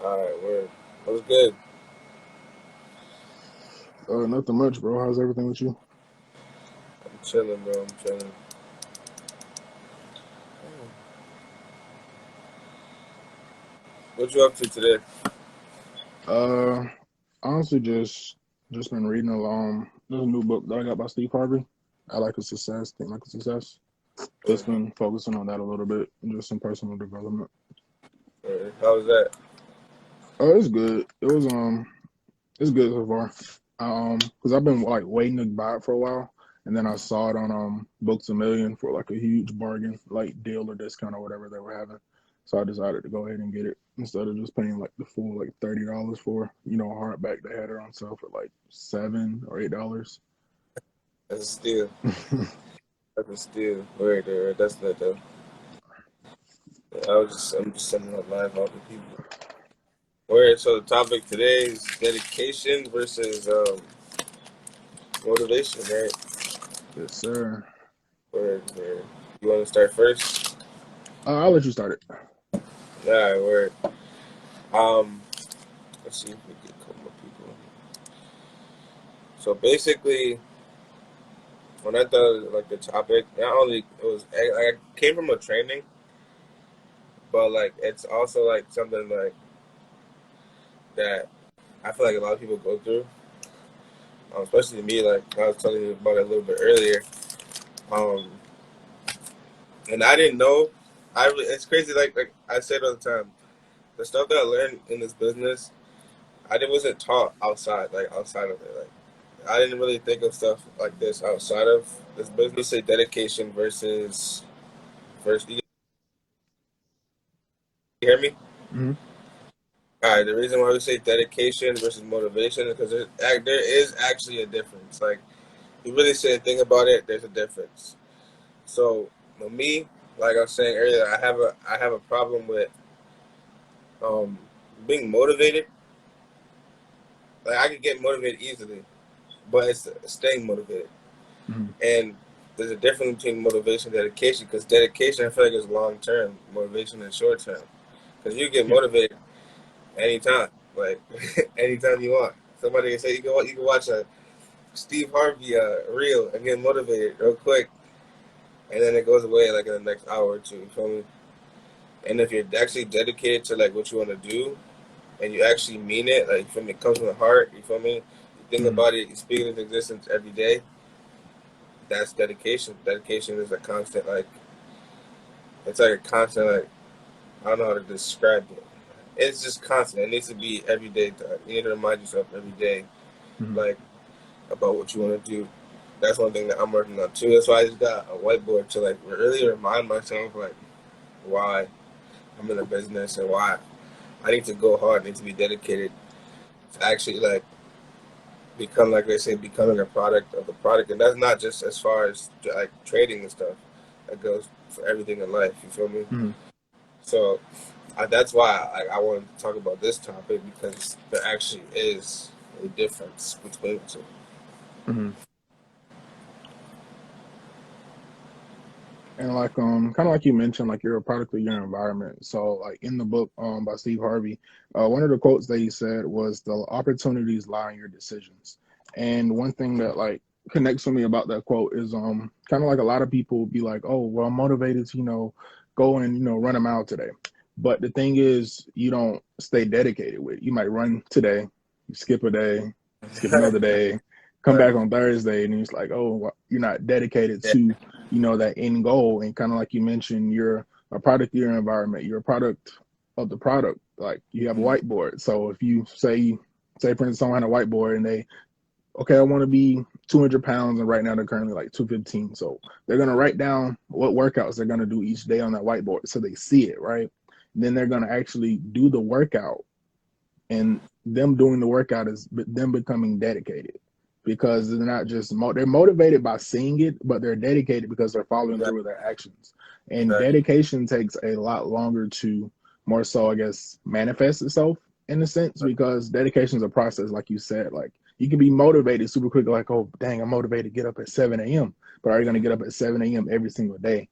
All right, word. That was good. Nothing much, bro. How's everything with you? I'm chilling, bro. I'm chilling. What you up to today? Uh, Honestly, just been reading along. There's a new book that I got by Steve Harvey. I like a success. Think like a success. Just Mhm. been focusing on that a little bit, and just some personal development. How was that? Oh, it's good. It's good so far. Because I've been like waiting to buy it for a while, and then I saw it on Books a Million for like a huge bargain, like deal or discount or whatever they were having. So I decided to go ahead and get it instead of just paying like the full like $30 for a hardback. They had it on sale for like $7 or $8. That's a steal. That's a steal. Word, word. That's good though. I'm just sending out live all the people. Word. So the topic today is dedication versus motivation, right? Yes, sir. Word, word. You want to start first? I'll let you start it. All right, word. Um, let's see if we get a couple more people. So basically, when I thought of, like the topic, not only it was I came from a training, but like it's also like something like that I feel like a lot of people go through, especially me. Like I was telling you about it a little bit earlier, um, and I didn't know. It's crazy. Like I said all the time, the stuff that I learned in this business, wasn't taught outside. Like outside of it, like I didn't really think of stuff like this outside of this business. Say dedication versus. You hear me? Hmm. All right, the reason why we say dedication versus motivation is because there is actually a difference. Like, you really say think about it, there's a difference. So, for me, like I was saying earlier, I have a problem with um, being motivated. Like, I can get motivated easily, but it's staying motivated. Hmm. And there's a difference between motivation and dedication because dedication, I feel like, is long term, motivation is short term. Because you get Yeah. motivated anytime, like, anytime you want. Somebody can say you can watch a Steve Harvey reel and get motivated real quick, and then it goes away like in the next hour or two. You feel me? And if you're actually dedicated to like what you want to do, and you actually mean it, like from it comes from the heart. You feel me? You think Hmm. about it, you speak it into existence every day. That's dedication. Dedication is a constant, like it's like a constant, like I don't know how to describe it. It's just constant. It needs to be every day. You need to remind yourself every day, Hmm. like about what you want to do. That's one thing that I'm working on too. That's why I just got a whiteboard to like really remind myself like why I'm in the business and why I need to go hard, I need to be dedicated to actually like become like they say becoming a product of the product, and that's not just as far as like trading and stuff. That goes for everything in life. You feel me? Hmm. So that's why I wanted to talk about this topic because there actually is a difference between the two. Hmm. And like kind of like you mentioned, like you're a product of your environment. So like in the book by Steve Harvey, one of the quotes that he said was the opportunities lie in your decisions. And one thing that like connects with me about that quote is kind of like a lot of people be like, oh well, I'm motivated to go and run a mile today. But the thing is, you don't stay dedicated with it. You might run today, you skip a day, skip another day, come Right. back on Thursday, and it's like, oh, well, you're not dedicated Yeah. to that end goal. And kind of like you mentioned, you're a product of your environment, you're a product of the product. Like you have a Mhm. whiteboard, so if you say for instance someone had a whiteboard and they, okay, I want to be 200 pounds, and right now they're currently like 215, so they're going to write down what workouts they're going to do each day on that whiteboard so they see it, right? And then they're going to actually do the workout, and them doing the workout is them becoming dedicated, because they're not just they're motivated by seeing it, but they're dedicated because they're following through Exactly. with their actions. And Exactly. dedication takes a lot longer to, more so I guess, manifest itself in a sense, because dedication is a process, like you said. Like you can be motivated super quick, like, oh dang, I'm motivated to get up at 7 a.m., but are you going to get up at 7 a.m. every single day?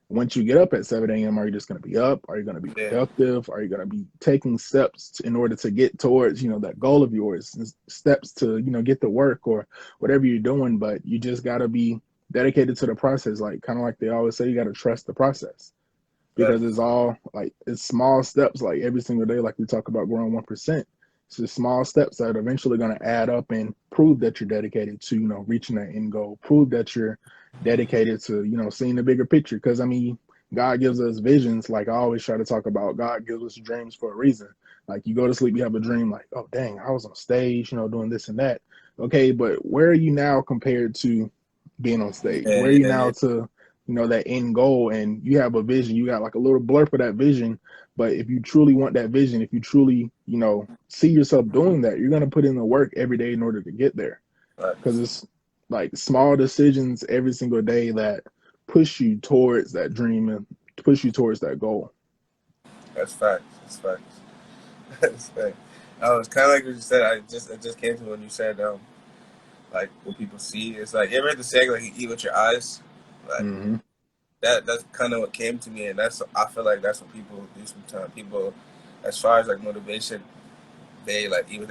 once you get up at 7 a.m., are you just going to be up? Are you going to be Yeah, productive? Are you going to be taking steps in order to get towards, that goal of yours, steps to, get to work or whatever you're doing? But you just got to be dedicated to the process. Like, kind of like they always say, you got to trust the process, because it's facts. all like, it's small steps, like every single day, like we talk about growing 1%. It's just small steps that are eventually going to add up and prove that you're dedicated to, reaching that end goal, prove that you're dedicated to, seeing the bigger picture. Because, I mean, God gives us visions. Like I always try to talk about, God gives us dreams for a reason. Like you go to sleep, you have a dream like, oh, dang, I was on stage, doing this and that. Okay, but where are you now compared to being on stage? Yeah, Where are you yeah, now yeah. to, that end goal? And you have a vision, you got like a little blur for that vision. But if you truly want that vision, if you truly, see yourself doing that, you're going to put in the work every day in order to get there. Because Facts. it's like small decisions every single day that push you towards that dream and push you towards that goal. That's facts. That's facts. That's facts. It's kind of like what you said. It just came to me when you said like what people see. It's like you ever heard the saying like you eat with your eyes, like Mm-hmm. that's kind of what came to me, and that's I feel like that's what people do sometimes. People, as far as like motivation, they like even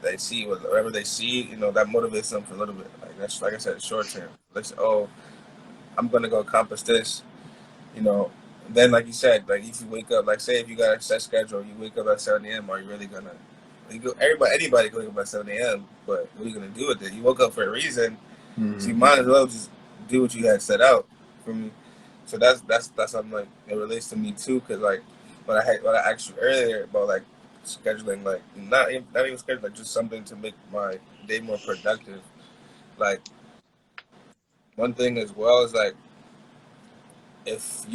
they see whatever they see, that motivates them for a little bit. Like that's like I said, short term. Like oh, I'm gonna go accomplish this, you know. Then like you said, like if you wake up, like say if you got a set schedule, you wake up at 7 a.m. Are you really gonna? Anybody can wake up at 7 a.m. But what are you gonna do with it? You woke up for a reason, so Mm-hmm. you might as well just do what you had set out. For me, so that's something like it relates to me too, because like when I asked you earlier about like scheduling, like not even scheduling, like just something to make my day more productive. Like one thing as well is like if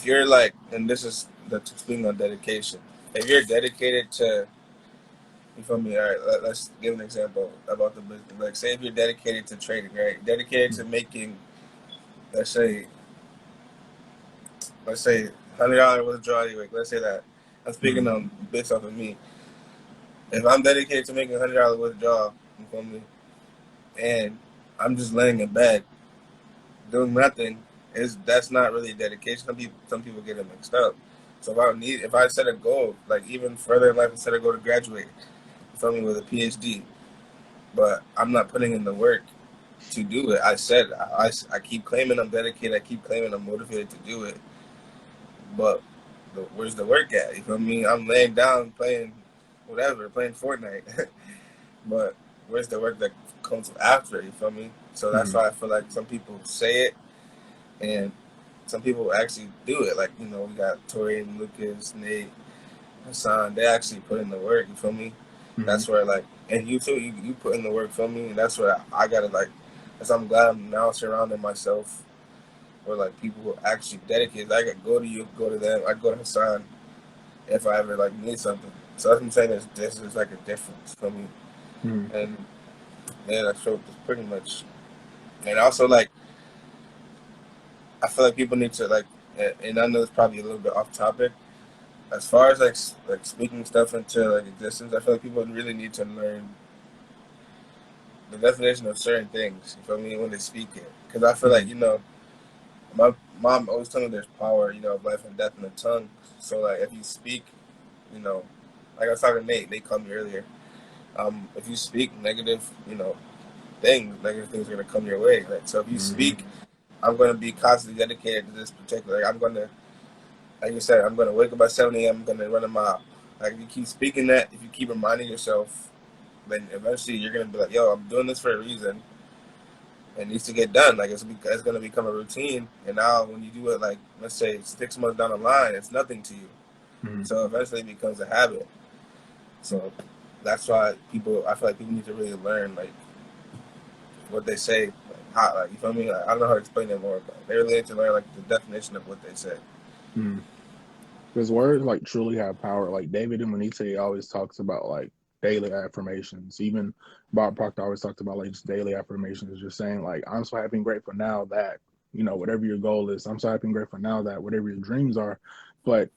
you're like, and this is the speaking on dedication, if you're dedicated to, you feel me? All right, let's give an example about the business. Like say if you're dedicated to trading, right? Dedicated to making, let's say $100 withdrawal anyway. Let's say that. I'm speaking Mm-hmm. on based off of me. If I'm dedicated to making $100 withdrawal, you feel me? And I'm just laying in bed doing nothing, is that's not really dedication. Some people get it mixed up. So if I set a goal, like even further in life, set a goal to graduate, you feel me, with a PhD, but I'm not putting in the work to do it. I keep claiming I'm dedicated. I keep claiming I'm motivated to do it, but where's the work at? You feel me? I'm laying down playing whatever, playing Fortnite, but where's the work that comes after? You feel me? So that's Mm-hmm. why I feel like some people say it, and some people actually do it. Like we got Tori and Lucas, Nate, Hassan. They actually put in the work. You feel me? Mm-hmm. That's where like, and you too. You put in the work. Feel me? And that's where I gotta like. That's I'm glad I'm now surrounding myself with like people who are actually dedicated. I could go to you, go to them. I go to Hassan if I ever like need something. So that's what I'm saying. There's like a difference for me, Mm-hmm. and yeah, that's pretty much. And also like I feel like people need to like, and I know it's probably a little bit off topic. As far as like speaking stuff into like existence, I feel like people really need to learn the definition of certain things. You feel me when they speak it, because I feel like my mom always told me there's power, of life and death in the tongue. So like if you speak, you know, like I was talking to Nate. Nate called me earlier. If you speak negative, negative things are gonna come your way. Like so, if you Mm-hmm. speak, I'm gonna be constantly dedicated to this particular. Like, I'm gonna, like you said, I'm gonna wake up at 7 a.m. I'm gonna run a mile. Like if you keep speaking that, if you keep reminding yourself, then eventually you're gonna be like, yo, I'm doing this for a reason. It needs to get done. Like it's gonna become a routine. And now when you do it, like let's say 6 months down the line, it's nothing to you. Mm-hmm. So eventually it becomes a habit. So that's why I feel like people need to really learn like what they say, like how, like you feel me? Like, I don't know how to explain it more, but they really need to learn like the definition of what they say. Mm-hmm. Because words like truly have power. Like David and Manite always talks about like daily affirmations. Even Bob Proctor always talked about like just daily affirmations, just saying like I'm so happy and grateful now that, whatever your goal is, I'm so happy and grateful now that whatever your dreams are. But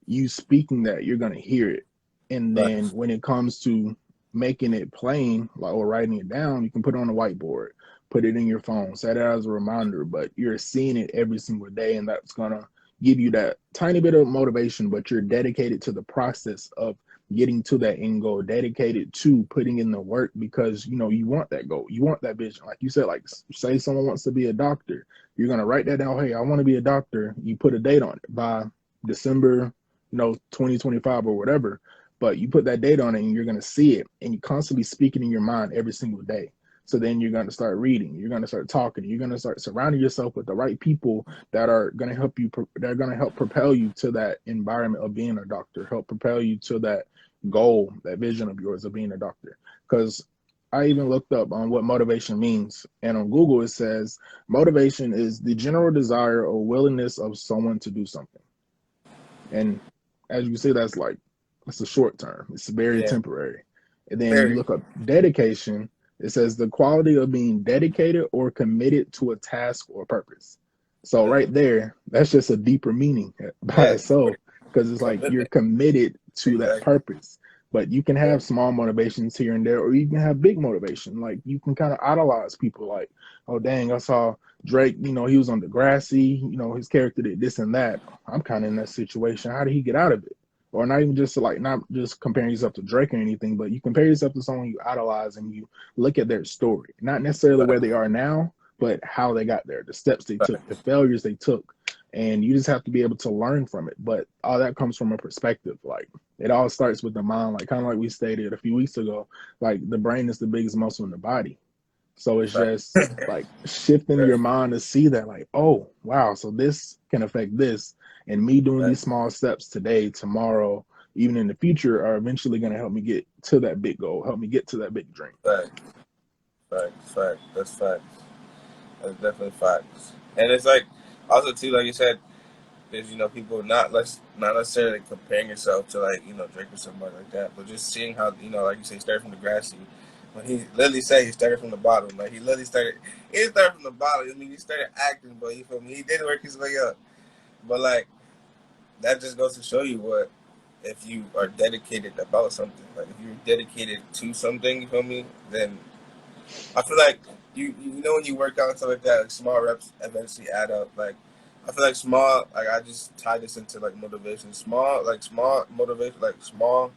you speaking that, you're gonna hear it. And then Facts. when it comes to making it plain, like or writing it down, you can put it on a whiteboard, put it in your phone, set it as a reminder, but you're seeing it every single day, and that's gonna give you that tiny bit of motivation, but you're dedicated to the process of getting to that end goal, dedicated to putting in the work because you want that goal, you want that vision. Like you said, like say someone wants to be a doctor, you're gonna write that down. Hey, I want to be a doctor. You put a date on it by December, 2025 or whatever. But you put that date on it, and you're gonna see it, and you constantly speak it in your mind every single day. So then you're going to start reading, you're going to start talking, you're going to start surrounding yourself with the right people that are going to help you, that are going to help propel you to that environment of being a doctor, help propel you to that goal, that vision of yours of being a doctor. Because I even looked up on what motivation means, and on Google it says motivation is the general desire or willingness of someone to do something. And as you see, that's a short term. It's very Yeah. temporary. And then you Very. look up dedication. It says the quality of being dedicated or committed to a task or purpose. So right there, that's just a deeper meaning by Yeah. itself because it's like you're Commitment. committed to that Exactly. purpose. But you can Yeah. have small motivations here and there, or you can have big motivation. Like you can kind of idolize people. Like, oh dang, I saw Drake. He was on Degrassi. His character did this and that. I'm kind of in that situation. How did he get out of it? Or not even just like not just comparing yourself to Drake or anything, but you compare yourself to someone you idolize and you look at their story, not necessarily where they Fact. are now, but how they got there, the steps they took, the Fact. failures they took. And you just have to be able to learn from it. But all that comes from a perspective. Like it all starts with the mind, like kind of like we stated a few weeks ago, like the brain is the biggest muscle in the body. So it's Fact. just like shifting Very. your mind to see that, like, oh, wow, so this can affect this. And me doing these Fact. small steps today, tomorrow, even in the future, are eventually going to help me get to that big goal, help me get to that big dream. Fact. Fact. Fact. That's fact. That's definitely facts. And it's like also too, like you said, there's people not necessarily comparing yourself to like Drake or somebody like that, but just seeing how like you say, started from the grassy. When he literally said he started from the bottom, like he literally started, he didn't start from the bottom. I mean, he started acting, but you feel me? He did work his way up. But like that just goes to show you what if you are dedicated about something. Like if you're dedicated to something, you feel me? Then I feel like you when you work out and stuff like that, like small reps eventually add up. Like I feel like small, like I just tie this into like motivation. Small motivation, like small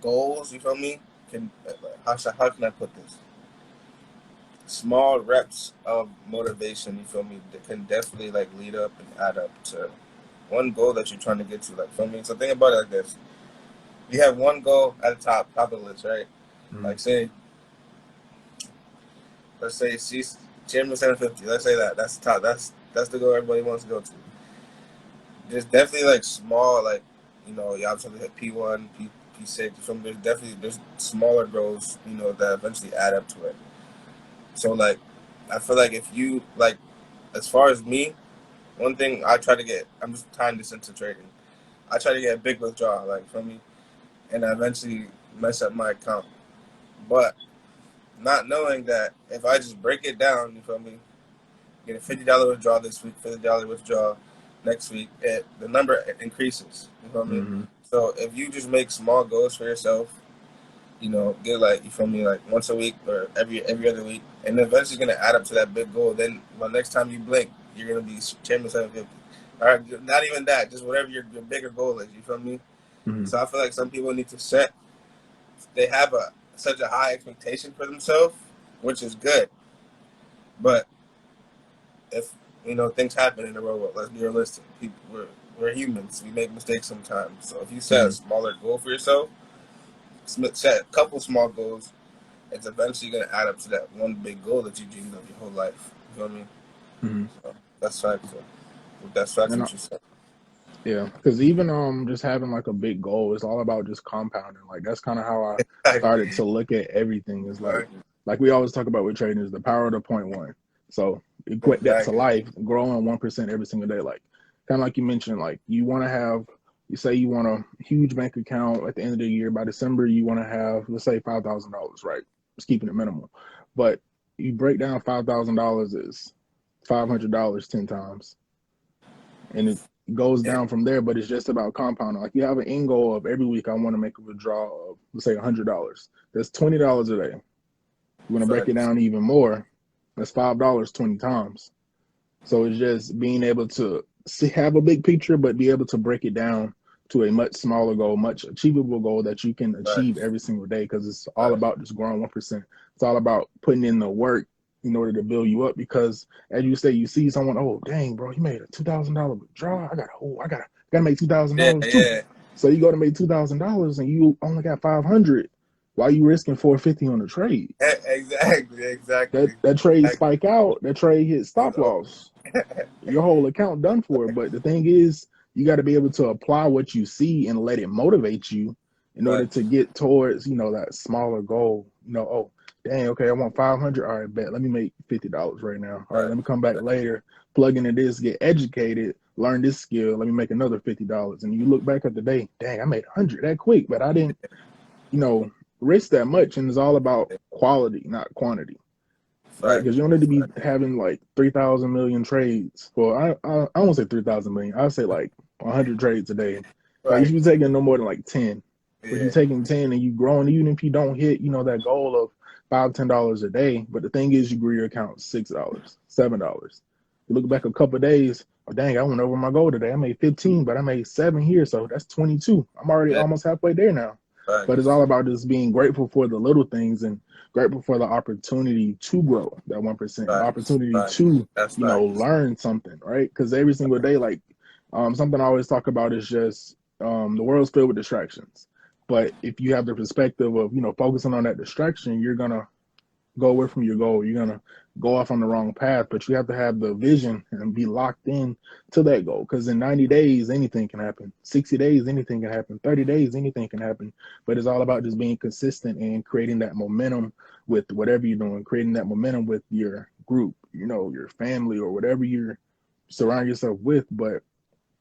goals. You feel me? Can how can I put this? Small reps of motivation. You feel me? That can definitely like lead up and add up to one goal that you're trying to get to. Like feel me? So think about it like this: you have one goal at the top of the list, right? Mm-hmm. Like say let's say she's Chairman 750. Let's say that. That's the top. That's the goal everybody wants to go to. There's definitely like small, like you obviously hit P1, P6. From there's smaller goals, that eventually add up to it. So like, I feel like if you like, as far as me, one thing I try to get, I'm just tying this into trading. I try to get a big withdrawal, like from me, and I eventually mess up my account. But not knowing that if I just break it down, you feel me, get a $50 withdrawal this week, $50 withdrawal next week. The number increases. You feel me? Mm-hmm. So if you just make small goals for yourself, get like you feel me, like once a week or every other week, and eventually gonna add up to that big goal. Then by next time you blink, you're gonna be champion 750. All right, not even that, just whatever your bigger goal is. You feel me? Mm-hmm. So I feel like some people need to set. They have such a high expectation for themselves, which is good, but if things happen in the world, let's be realistic. We're humans. We make mistakes sometimes. So if you set a Mm-hmm. smaller goal for yourself, set a couple small goals, it's eventually gonna add up to that one big goal that you dreamed of your whole life. You feel me? Mm-hmm. So that's fact. So that's facts. And What you said. yeah, because even just having like a big goal, it's all about just compounding. Like that's kind of how I Right. started to look at everything. Is like we always talk about with trading is the power of the point one. So equate that to Exactly. life, growing 1% every single day. Like kind of like you mentioned, like you want to have, you say you want a huge bank account at the end of the year. By December, you want to have, let's say $5,000, right? Just keeping it minimal. But you break down $5,000 is $500 10 times, and it goes Yeah. down from there. But it's just about compounding. Like you have an end goal of every week I want to make a withdrawal of, let's say, $100. That's $20 a day. You want to break it Facts. down even more, that's $5 20 times. So it's just being able to have a big picture, but be able to break it down to a much smaller goal, much achievable goal that you can achieve Facts. every single day. Because it's all Facts. about just growing 1%. It's all about putting in the work in order to build you up. Because as you say, you see someone, oh dang, bro, you made a $2,000 withdrawal. I gotta make two thousand Yeah, dollars too. yeah. So you go to make $2,000 and you only got 500, while you risking 450 on the trade. Exactly, That exactly. that trade Exactly. spike out, that trade hit It's stop loss, your whole account done for. But the thing is, you got to be able to apply what you see and let it motivate you in order to Facts. get towards, that smaller goal. Oh, dang, okay, I want 500. All right, bet. Let me make $50 right now. All right, let Facts. me come back later, plug into this, get educated, learn this skill. Let me make another $50. And you look back at the day, dang, I made 100 that quick, but I didn't, you know, risk that much. And it's all about quality, not quantity, right? Because Facts. you don't need to be Facts. having like 3,000 million trades. Well, I won't say 3,000 million. I'll say like 100 trades a day. Like you Right. should be taking no more than like 10. But you're Yeah. taking 10 and you growing, even if you don't hit, that goal of $5, $10 a day. But the thing is, you grew your account $6, $7. You look back a couple of days, oh dang, I went over my goal today. I made 15, but I made 7 here, so that's 22. I'm already Yeah. almost halfway there now. But it's all Facts. about just being grateful for the little things and grateful for the opportunity to grow that 1%, the Facts. opportunity Facts. to, That's facts. learn something, right? Because every single day, like, something I always talk about is just, the world's filled with distractions. But if you have the perspective of, focusing on that distraction, you're going to go away from your goal. You're gonna go off on the wrong path, but you have to have the vision and be locked in to that goal. Because in 90 days, anything can happen. 60 days, anything can happen. 30 days, anything can happen. But it's all about just being consistent and creating that momentum with whatever you're doing, creating that momentum with your group, your family or whatever you're surround yourself with. But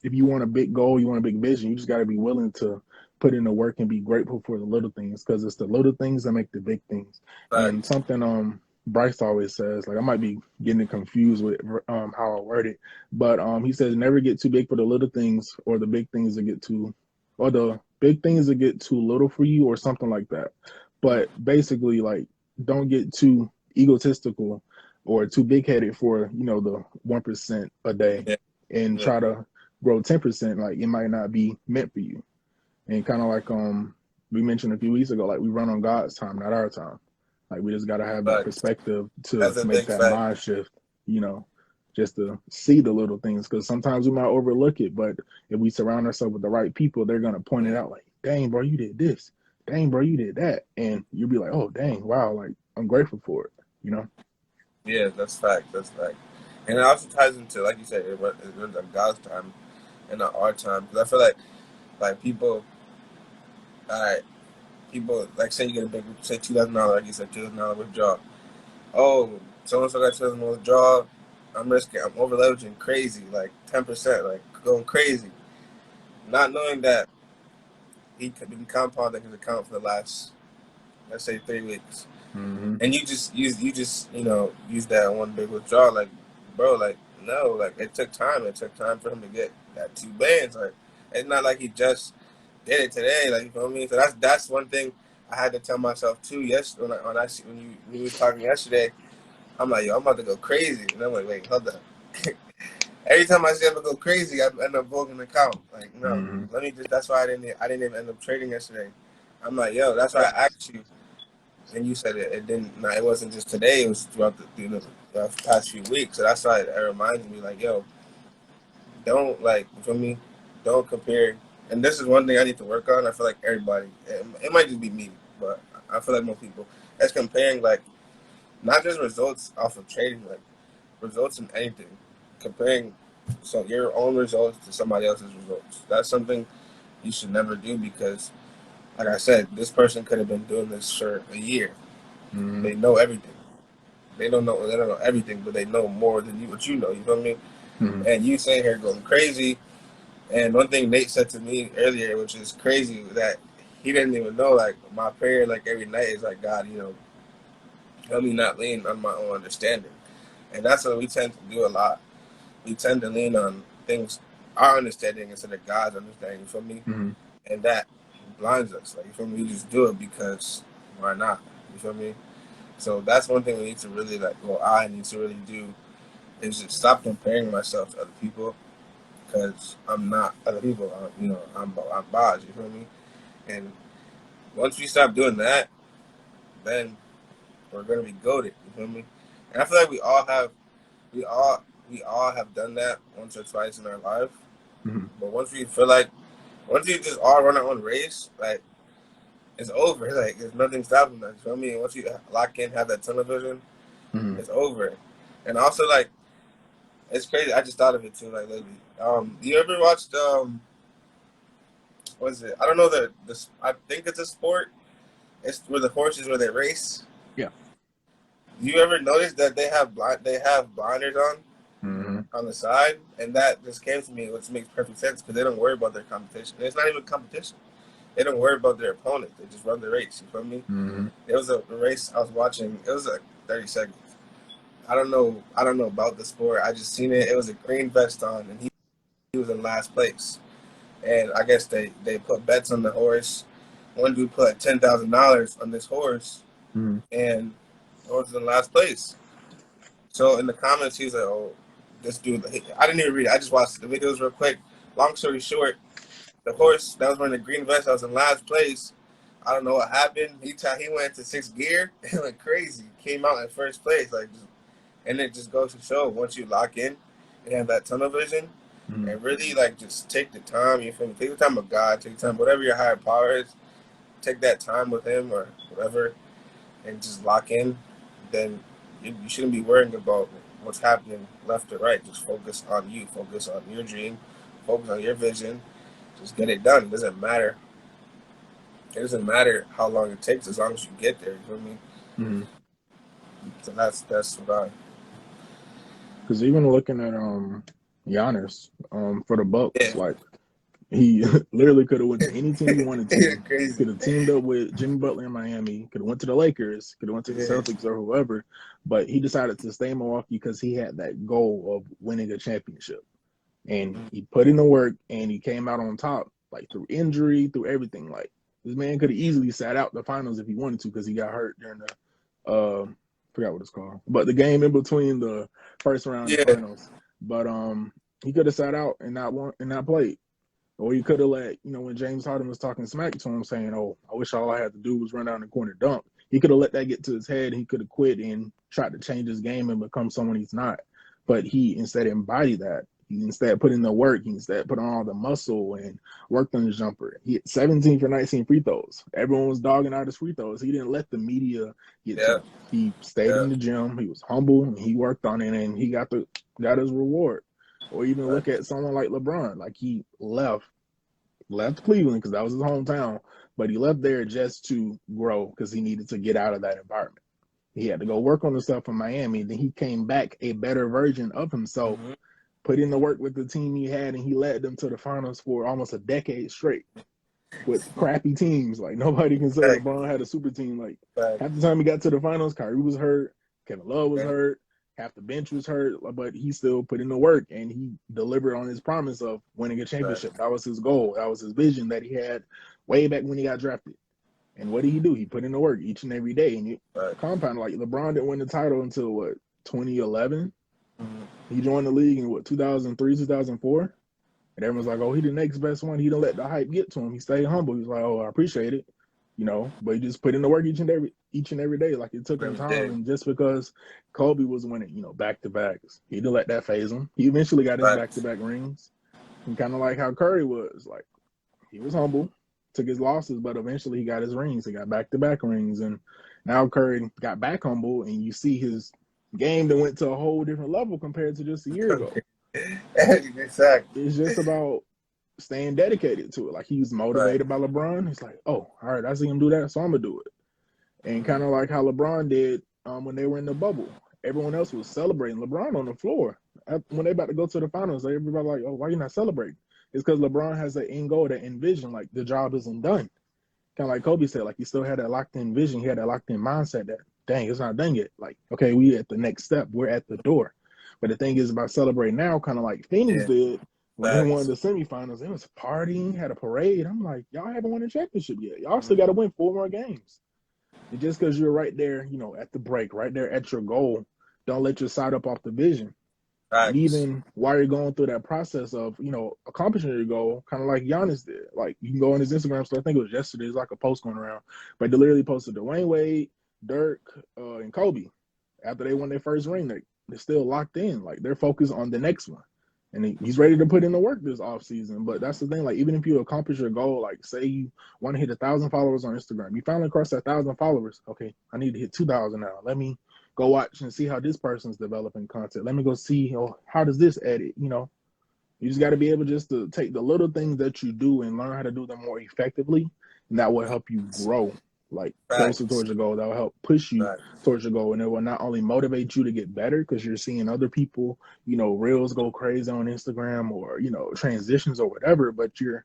if you want a big goal, you want a big vision, you just got to be willing to put in the work and be grateful for the little things, because it's the little things that make the big things. And Facts. something Bryce always says, like I might be getting it confused with how I word it, but he says never get too big for the little things, or the big things that get too, or the big things that get too little for you, or something like that. Mm. But basically, like, don't get too egotistical or too big headed for the 1% a day, Yeah. and Yeah. try to grow 10%. Like, it might not be meant for you. And kind of like we mentioned a few weeks ago, like we run on God's time, not our time. Like, we just got to have that Facts. perspective to That's a make big that fact. mind shift, you know, just to see the little things. Because sometimes we might overlook it, but if we surround ourselves with the right people, they're gonna point it Yeah. out. Like, dang, bro, you did this. Dang, bro, you did that, and you'll be like, oh, dang, wow, like I'm grateful for it. You know. Yeah. That's fact. That's fact. And it also ties into, like you said, it runs on God's time and not our time. Because I feel like people, alright, people like say you get a big, say $2,000, like you said, $2,000 withdrawal. Oh, so and so got $2,000 withdrawal. I'm risking. I'm over leveraging crazy, like 10%, like going crazy, not knowing that he could been compounding his account for the last, let's say, 3 weeks. Mm-hmm. And you just use that one big withdrawal, like, bro, like, no, like, it took time. It took time for him to get that 2 bands. Like, it's not like he just did it today. Like, you feel me? So that's one thing I had to tell myself too. Yes, when you was talking yesterday, I'm like, yo, I'm about to go crazy, and I'm like, wait, hold up. Every time I say I'm gonna go crazy, I end up voting the count. Like, no, Mm-hmm. let me just. That's why I didn't even end up trading yesterday. I'm like, yo, that's why I asked you. And you said it didn't. No, it wasn't just today. It was throughout the past few weeks. So that's why it reminds me, like, yo, don't, like, you feel me? Don't compare. And this is one thing I need to work on. I feel like everybody. It might just be me, but I feel like most people. That's comparing, like, not just results off of trading, like results in anything. Comparing so your own results to somebody else's results. That's something you should never do, because, like I said, this person could have been doing this for a year. Mm-hmm. They know everything. They don't know everything, but they know more than you what you know. You feel me? Mm-hmm. And you sitting here going crazy. And one thing Nate said to me earlier, which is crazy, that he didn't even know. Like, my prayer, like, every night is like, God, help me not lean on my own understanding. And that's what we tend to do a lot. We tend to lean on things, our understanding, instead of God's understanding. You feel me? Mm-hmm. And that blinds us. Like, you feel me? We just do it because why not? You feel me? So that's one thing we need to really, like, well, I need to really do, is just stop comparing myself to other people, because I'm not other people. I'm Baji. You feel me? And once we stop doing that, then we're gonna be goaded. You feel me? And I feel like we all we all have done that once or twice in our life. Mm-hmm. But once we just all run our own race, like it's over. Like there's nothing stopping us. You feel me? And once you lock in, have that tunnel vision, Mm-hmm. it's over. And also, like, it's crazy. I just thought of it too, like lately. You ever watched what is it? I don't know I think it's a sport. It's where the horses where they race. Yeah. You ever notice that they have blinders Mm-hmm. on the side, and that just came to me, which makes perfect sense because they don't worry about their competition. It's not even competition. They don't worry about their opponent. They just run the race. You feel me? Mm-hmm. It was a race I was watching. It was like 30 seconds. I don't know. I don't know about the sport. I just seen it. It was a green vest on, and he was in last place. And I guess they put bets on the horse. One dude put $10,000 on this horse, Mm-hmm. and the horse was in last place. So in the comments, he was like, "Oh, this dude." I didn't even read it. I just watched the videos real quick. Long story short, the horse that was wearing the green vest, I was in last place. I don't know what happened. He went to sixth gear and went crazy. Came out in first place, and it just goes to show once you lock in and have that tunnel vision, Mm-hmm. and really like just take the time. You feel me? Take the time with God. Take the time, whatever your higher power is. Take that time with Him or whatever, and just lock in. Then you shouldn't be worrying about what's happening left or right. Just focus on you. Focus on your dream. Focus on your vision. Just get it done. It doesn't matter. It doesn't matter how long it takes as long as you get there. You feel me? Mm-hmm. So that's what I. Because even looking at Giannis for the Yeah. Bucks, like he literally could have went to any team he wanted You're to. He crazy. could have teamed up with Jimmy Butler in Miami. Could have went to the Lakers. Could have went to the Yeah. Celtics or whoever. But he decided to stay in Milwaukee because he had that goal of winning a championship. And he put in the work and he came out on top, like through injury, through everything. Like this man could have easily sat out the finals if he wanted to because he got hurt during the forgot what it's called, but the game in between the first round and Yeah. finals. But he could have sat out and not won and not played. Or he could have let, when James Harden was talking smack to him, saying, "Oh, I wish all I had to do was run down the corner dunk." He could have let that get to his head. He could have quit and tried to change his game and become someone he's not. But he instead embodied that. He instead put in the work. He instead put on all the muscle and worked on his jumper. He hit 17 for 19 free throws. Everyone was dogging out his free throws. He didn't let the media get to Yeah. him. He stayed Yeah. in the gym. He was humble. And he worked on it, and he got his reward. Or even Right. look at someone like LeBron. Like he left Cleveland because that was his hometown, but he left there just to grow because he needed to get out of that environment. He had to go work on the stuff in Miami. Then he came back a better version of himself, Mm-hmm. put in the work with the team he had, and he led them to the finals for almost a decade straight with crappy teams. Like nobody can say Right. LeBron had a super team. Like Right. half the time he got to the finals, Kyrie was hurt, Kevin Love was Right. hurt, half the bench was hurt, but he still put in the work and he delivered on his promise of winning a Right. championship. That was his goal. That was his vision that he had way back when he got drafted. And what did he do? He put in the work each and every day. And you Right. compound like LeBron didn't win the title until what 2011. Mm-hmm. He joined the league in what 2003, 2004. And everyone's like, "Oh, he the next best one." He didn't let the hype get to him. He stayed humble. He was like, "Oh, I appreciate it," but he just put in the work each and every day. Like it took him Every time, day. and just because Kobe was winning, back to backs, he didn't let that phase him. He eventually got his Right. back to back rings, and kind of like how Curry was, like he was humble, took his losses, but eventually he got his rings. He got back to back rings, and now Curry got back humble, and you see his game that went to a whole different level compared to just a year ago. Exactly. It's just about staying dedicated to it. Like he's Right. motivated by LeBron. He's like, oh, all right, I see him do that, so I'm gonna do it. And Mm-hmm. kind of like how LeBron did when they were in the bubble. Everyone else was celebrating LeBron on the floor. When they about to go to the finals, everybody like, oh, why are you not celebrating? It's because LeBron has that end goal, that envision, like the job isn't done. Kind of like Kobe said, like he still had that locked in vision. He had that locked in mindset that, dang, it's not done yet. Like, okay, we at the next step. We're at the door. But the thing is about celebrating now, kind of like Phoenix Yeah. did when they won Facts. the semifinals. It was partying, had a parade. I'm like, y'all haven't won a championship yet. Y'all still got to Mm-hmm. win 4 more games. And just because you're right there, at the break, right there at your goal, don't let your side up off the vision. And Facts. even while you're going through that process of, accomplishing your goal, kind of like Giannis did. Like, you can go on his Instagram story. I think it was yesterday. It's like a post going around, but they literally posted Dwayne Wade, Dirk, and Kobe. After they won their first ring, they're still locked in. Like, they're focused on the next one. And he's ready to put in the work this off season. But that's the thing. Like, even if you accomplish your goal, like, say you want to hit 1,000 followers on Instagram, you finally crossed that 1,000 followers. Okay, I need to hit 2,000 now. Let me go watch and see how this person's developing content. Let me go see, how does this edit? You just got to be able just to take the little things that you do and learn how to do them more effectively, and that will help you grow like closer Facts. towards your goal. That will help push you Facts. towards your goal, and it will not only motivate you to get better because you're seeing other people, reels go crazy on Instagram or transitions or whatever, but you're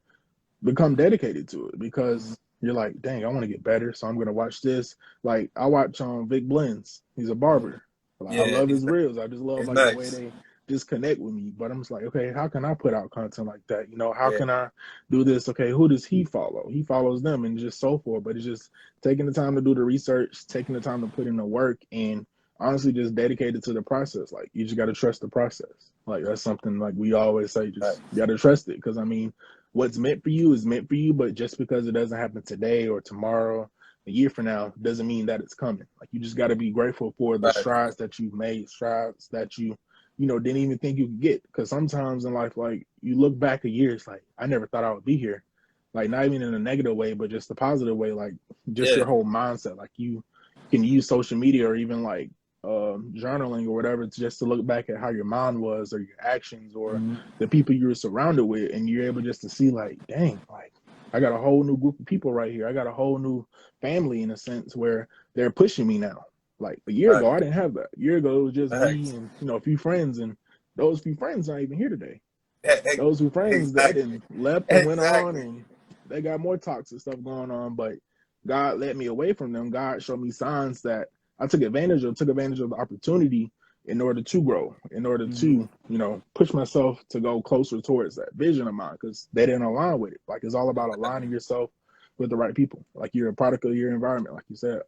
become dedicated to it because you're like, dang, I want to get better, so I'm gonna watch this. Like, I watch Vic Blends. He's a barber. Like, I Yeah, love his reels. I just love he's like the way nice. they just connect with me. But I'm just like, okay, how can I put out content like that? How Yeah, can I do this? Okay, who does he follow? He follows them and just so forth. But it's just taking the time to do the research, taking the time to put in the work, and honestly just dedicated to the process. Like, you just got to trust the process. Like, that's something like we always say, just you facts. got to trust it. Because I mean, what's meant for you is meant for you, but just because it doesn't happen today or tomorrow, a year from now, doesn't mean that it's coming. Like, you just got to be grateful for the Facts. strides that you've made, strides that you didn't even think you could get. Because sometimes in life, like, you look back a year, it's like, I never thought I would be here. Like, not even in a negative way, but just a positive way. Like, just Yeah. your whole mindset. Like, you can use social media or even like journaling or whatever just to look back at how your mind was or your actions or Mm-hmm. the people you were surrounded with, and you're able just to see like, dang, like, I got a whole new group of people right here. I got a whole new family in a sense where they're pushing me now. Like, a year ago, I Facts. didn't have that. A year ago, it was just me Facts. and a few friends, and those few friends aren't even here today. Those few friends that Exactly. didn't left and went on, Exactly. and they got more toxic stuff going on. But God led me away from them. God showed me signs that I took advantage of the opportunity in order to grow, in order Mm-hmm. to, push myself to go closer towards that vision of mine because they didn't align with it. Like, it's all about Exactly. aligning yourself with the right people. Like, you're a product of your environment, like you said.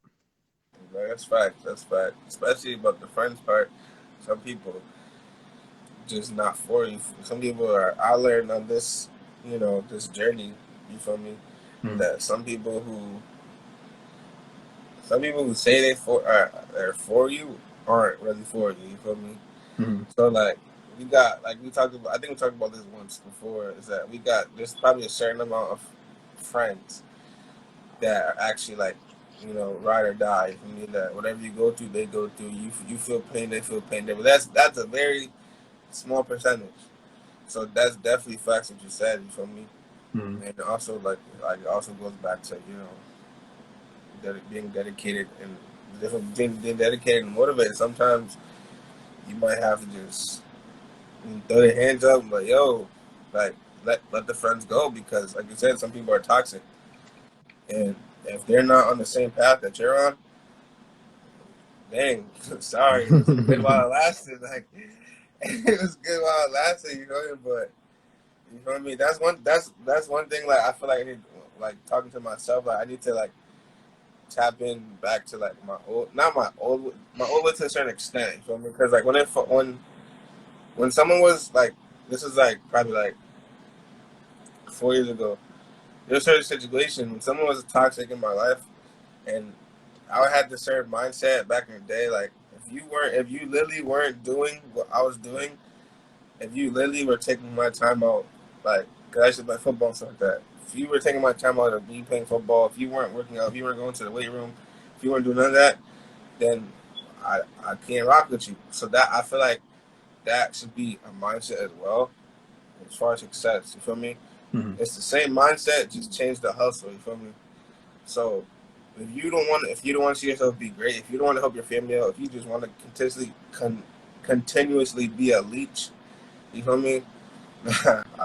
That's fact. That's fact. Especially about the friends part. Some people just not for you. Some people are. I learned on this, this journey. You feel me? Mm-hmm. That some people who say they're for you aren't really for you. You feel me? Mm-hmm. So like we got like we talked about. I think we talked about this once before. Is that we got there's probably a certain amount of friends that are actually like ride or die. You mean that whatever you go through, they go through. You feel pain, they feel pain. But that's a very small percentage. So that's definitely facts what you said. You feel me? Mm-hmm. And also like it also goes back to being dedicated and different being dedicated and motivated. Sometimes you might have to just throw your hands up and like yo, like let the friends go because like you said, some people are toxic and if they're not on the same path that you're on, dang, sorry, it was good while it lasted. Like it was good while it lasted, but you know what I mean. That's one thing. Like I feel like I need like talking to myself. Like I need to like tap in back to like not my old way to a certain extent. You feel me? Because like when someone was like this is like probably like 4 years ago. There was a certain situation when someone was toxic in my life, and I had this certain mindset back in the day. Like if you literally weren't doing what I was doing, if you literally were taking my time out, like, cause I used to play football and stuff like that. If you were taking my time out of me playing football, if you weren't working out, if you weren't going to the weight room, if you weren't doing none of that, then I can't rock with you. So that I feel like that should be a mindset as well, as far as success. You feel me? Mm-hmm. It's the same mindset, just change the hustle. You feel me? So if you don't want to see yourself be great, if you don't want to help your family out, if you just want to continuously be a leech, you feel me?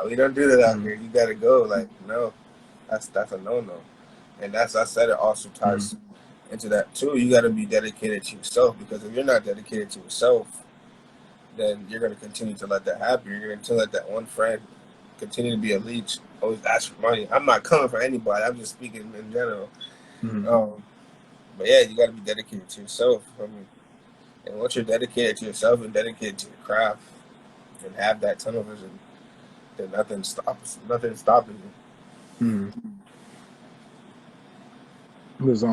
We don't do that out Mm-hmm. here. You gotta go. Like no, that's a no. And that's I said it also Mm-hmm. ties into that too. You gotta be dedicated to yourself because if you're not dedicated to yourself, then you're gonna continue to let that happen. You're gonna to let that one friend continue to be a leech, always ask for money. I'm not coming for anybody. I'm just speaking in general. Mm-hmm. But yeah, you gotta be dedicated to yourself. I mean, and once you're dedicated to yourself and dedicated to your craft, and have that tunnel vision, then nothing stopping you. Mhm. Because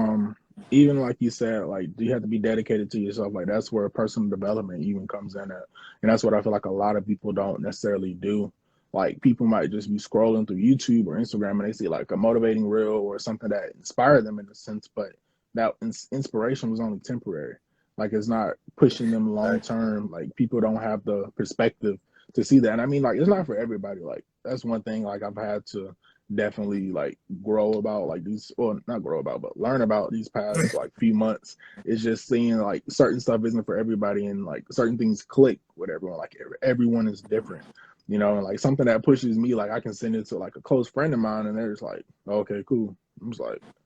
even like you said, like you have to be dedicated to yourself. Like that's where personal development even comes in at. And that's what I feel like a lot of people don't necessarily do. Like people might just be scrolling through YouTube or Instagram and they see like a motivating reel or something that inspired them in a sense, but that inspiration was only temporary. Like it's not pushing them long Like, term. Like people don't have the perspective to see that. And I mean, like it's not for everybody. Like that's one thing like I've had to definitely like grow about like these, or not grow about, but learn about these past like few months. It's just seeing like certain stuff isn't for everybody, and like certain things click with everyone. Like everyone is different, you know. And like something that pushes me, like I can send it to like a close friend of mine, and they're just like, okay, cool. I'm just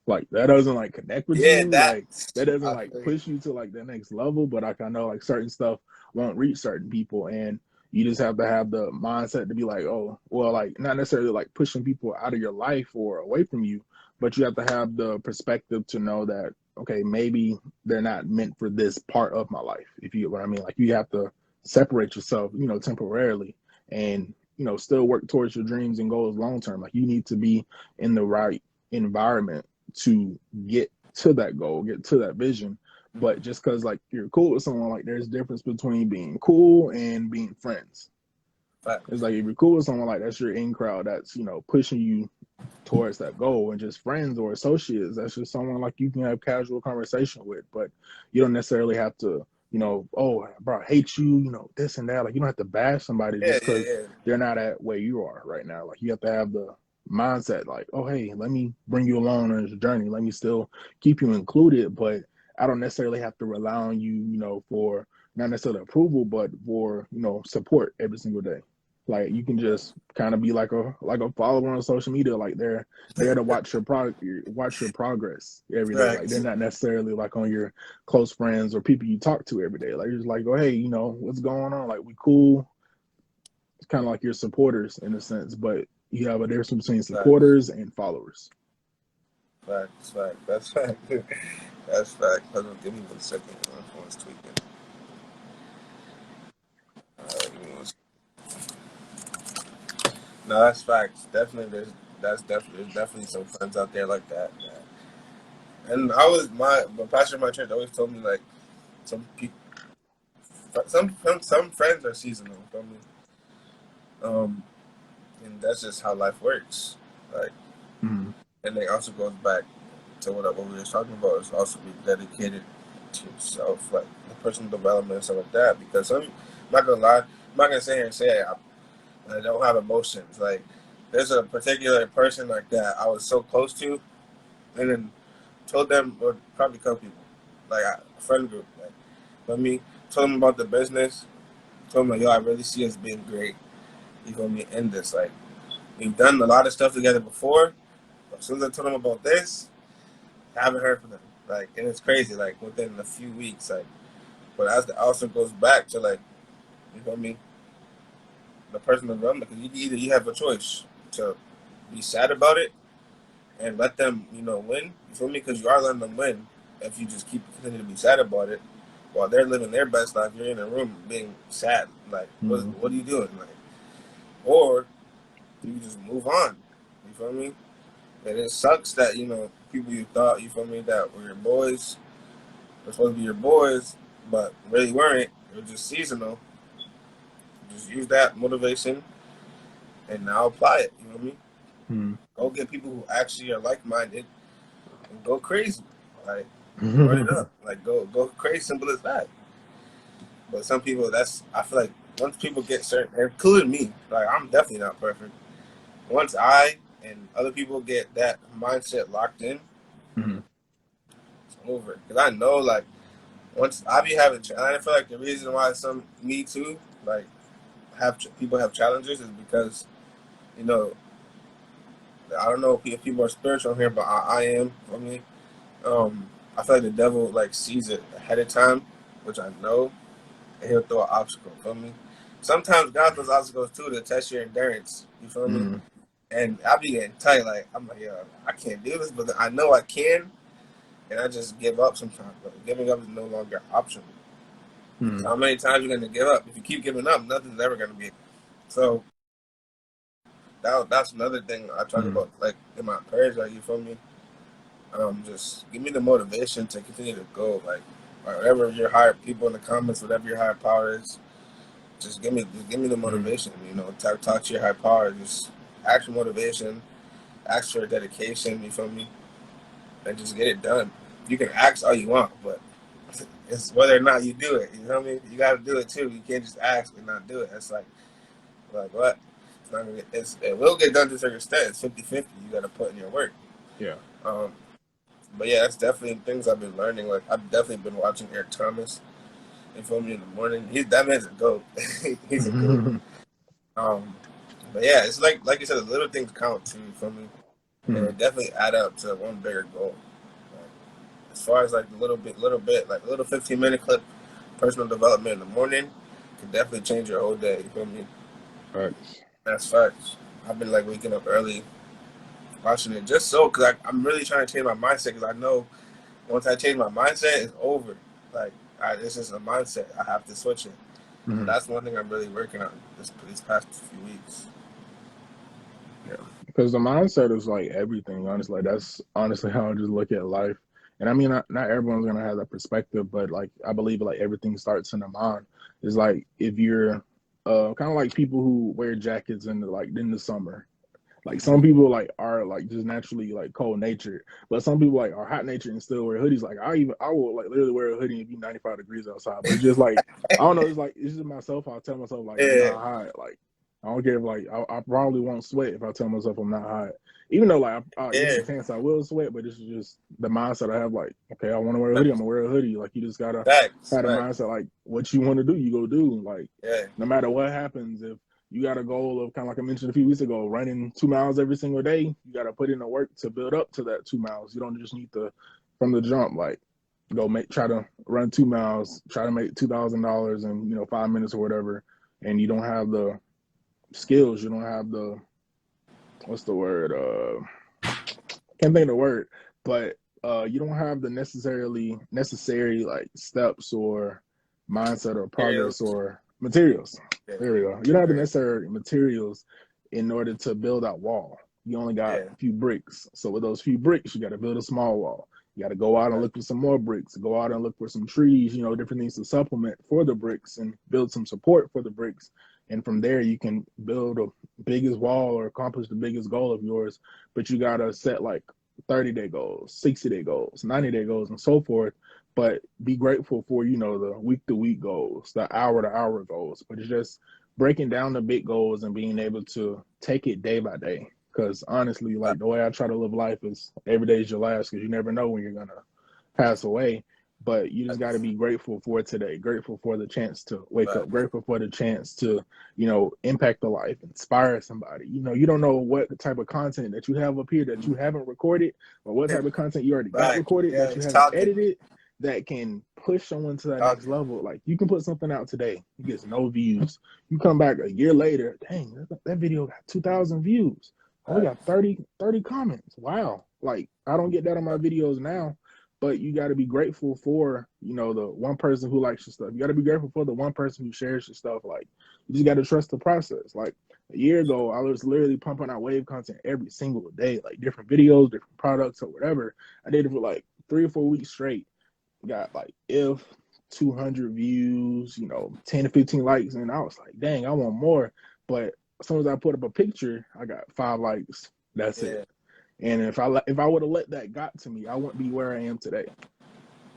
like that doesn't like connect with yeah, you, that like that doesn't I like feel you. push you to like the next level. But like I know like certain stuff won't reach certain people, and you just have to have the mindset to be like, oh, well, like not necessarily like pushing people out of your life or away from you, but you have to have the perspective to know that, okay, maybe they're not meant for this part of my life. If you get what I mean, like you have to separate yourself, you know, temporarily and, you know, still work towards your dreams and goals long term. Like you need to be in the right environment to get to that goal, get to that vision. But just because like you're cool with someone, like there's a difference between being cool and being friends. It's Facts. like if you're cool with someone, like that's your in crowd, that's, you know, pushing you towards that goal. And just friends or associates, that's just someone like you can have casual conversation with, but you don't necessarily have to, you know, oh bro, I hate you, you know, this and that. Like you don't have to bash somebody Yeah, just yeah, because yeah. they're not at where you are right now. Like you have to have the mindset like, oh hey, let me bring you along on this journey, let me still keep you included, but I don't necessarily have to rely on you, you know, for not necessarily approval, but for, you know, support every single day. Like you can just kind of be like a follower on social media. Like they're there to watch your progress every day. Like they're Facts. not necessarily like on your close friends or people you talk to every day. Like you're just like, oh hey, you know what's going on? Like we cool. It's kind of like your supporters in a sense, but you have a difference between Facts. supporters and followers. Facts. Facts. That's fact. That's fact. Hold on, give me 1 second. My phone's tweaking. Give me 1 second. No, that's facts. Definitely, there's definitely some friends out there like that. And my pastor in my church always told me like some people, some friends are seasonal. You feel me? Um, and that's just how life works. Like, Mm-hmm. and it also goes back to what we were talking about. Is also be dedicated to yourself, like the personal development and stuff like that. Because I'm not gonna lie, I'm not gonna sit here and say I don't have emotions. Like, there's a particular person like that I was so close to, and then told them, or probably a couple people, like a friend group, like, let me told them about the business. Told them, like, yo, I really see us being great. You feel me? In this, like, we've done a lot of stuff together before. But as soon as I told them about this, I haven't heard from them. Like, and it's crazy. Like within a few weeks, like, but as the also goes back to like, you feel me? The personal development, because either you have a choice to be sad about it and let them, win. You feel me? Because you are letting them win if you just keep continue to be sad about it while they're living their best life. You're in a room being sad. Like, Mm-hmm. what are you doing? Like, or you just move on. You feel me? And it sucks that people you thought, you feel me, that were your boys were supposed to be your boys, but really weren't. They were just seasonal. Just use that motivation and now apply it. You know what I mean? Go get people who actually are like minded and go crazy. Like, run it Mm-hmm. up. Like, go crazy. Simple as that. But some people, I feel like once people get certain, including me, like I'm definitely not perfect. Once I and other people get that mindset locked in, Mm-hmm. it's over. Because I know, like, once I be having, and I feel like the reason why me too, like, people have challenges is because, you know, I don't know if people are spiritual here, but I am. For me, I feel like the devil like sees it ahead of time, which I know, and he'll throw an obstacle. Feel me? Sometimes God throws obstacles too to test your endurance. You feel me? Mm-hmm. And I be getting tight. Like I'm like, yo, I can't do this, but I know I can, and I just give up sometimes. But giving up is no longer optional. Mm-hmm. How many times you're gonna give up? If you keep giving up, nothing's ever gonna be. So that's another thing I talk Mm-hmm. about, like in my prayers. Like, you feel me? Just give me the motivation to continue to go. Like, whatever your higher people in the comments, whatever your higher power is, just give me the Mm-hmm. motivation. You know, talk to your higher power. Just ask for motivation, ask for dedication. You feel me? And just get it done. You can ask all you want, but it's whether or not you do it. You know what I mean? You got to do it too. You can't just ask and not do it. It's like what? It's not gonna get. It will get done to a certain extent. It's 50-50. You got to put in your work. Yeah. Um, but yeah, that's definitely things I've been learning. Like, I've definitely been watching Eric Thomas. You feel me? In the morning, that man's a goat. He's a goat. Mm-hmm. Um, but yeah, it's like you said, the little things count too. You feel me? And it definitely add up to one bigger goal. Like, as far as like the little bit, like a little 15-minute clip, personal development in the morning, can definitely change your whole day. You feel me? Facts. That's facts. I've been like waking up early, watching it just so, because I'm really trying to change my mindset, because I know once I change my mindset, it's over. Like, it's just a mindset. I have to switch it. So Mm-hmm. that's one thing I'm really working on these past few weeks. Yeah, because the mindset is like everything. Honestly, that's honestly how I just look at life. And I mean, not everyone's gonna have that perspective, but like I believe like everything starts in the mind. It's like if you're kind of like people who wear jackets in the summer. Like some people like are like just naturally like cold natured, but some people like are hot natured and still wear hoodies. Like I will like literally wear a hoodie and be 95 degrees outside. But it's just like I don't know. It's like it's just myself. I'll tell myself like I'm Yeah, not hot. Like I don't care if like I probably won't sweat if I tell myself I'm not hot. Even though like there's yeah, a chance I will sweat, but this is just the mindset I have. Like okay, I want to wear a hoodie. I'm gonna wear a hoodie. Like you just gotta facts, have a facts. mindset like what you want to do, you go do. Like Yeah, no matter what happens, if you got a goal of kind of like I mentioned a few weeks ago, running 2 miles every single day. You got to put in the work to build up to that 2 miles. You don't just need to from the jump like try to run 2 miles, try to make $2,000 in 5 minutes or whatever, and you don't have the skills. You don't have the what's the word? Can't think of the word, but you don't have the necessary like steps or mindset or progress materials. or materials. Yeah, There we go. You don't have the right. necessary materials in order to build that wall. You only got Yeah, a few bricks. So with those few bricks, you got to build a small wall. You got to go out and right. look for some more bricks. Go out and look for some trees. Different things to supplement for the bricks and build some support for the bricks. And from there, you can build a biggest wall or accomplish the biggest goal of yours. But you got to set like 30-day goals, 60-day goals, 90-day goals, and so forth. But be grateful for, the week to week goals, the hour to hour goals. But it's just breaking down the big goals and being able to take it day by day. Because honestly, like the way I try to live life is every day is your last because you never know when you're going to pass away. But you just got to Facts, be grateful for today, grateful for the chance to wake up, facts. grateful for the chance to impact the life, inspire somebody. You don't know what type of content that you have up here that you haven't recorded, or what type of content you already got Facts. recorded Yeah, that you it's haven't talking, edited that can push someone to that next talking. level. Like you can put something out today, it gets no views. You come back a year later, dang, that video got 2,000 views. Oh, we got Facts. 30 comments. Wow. Like I don't get that on my videos now, but you got to be grateful for the one person who likes your stuff. You got to be grateful for the one person who shares your stuff. Like you just got to trust the process. Like a year ago, I was literally pumping out wave content every single day, like different videos, different products, or whatever. I did it for like 3 or 4 weeks straight. Got like if 200 views, 10 to 15 likes, and I was like, dang, I want more. But as soon as I put up a picture, I got 5 likes. That's it. Yeah, And if I would have let that got to me, I wouldn't be where I am today.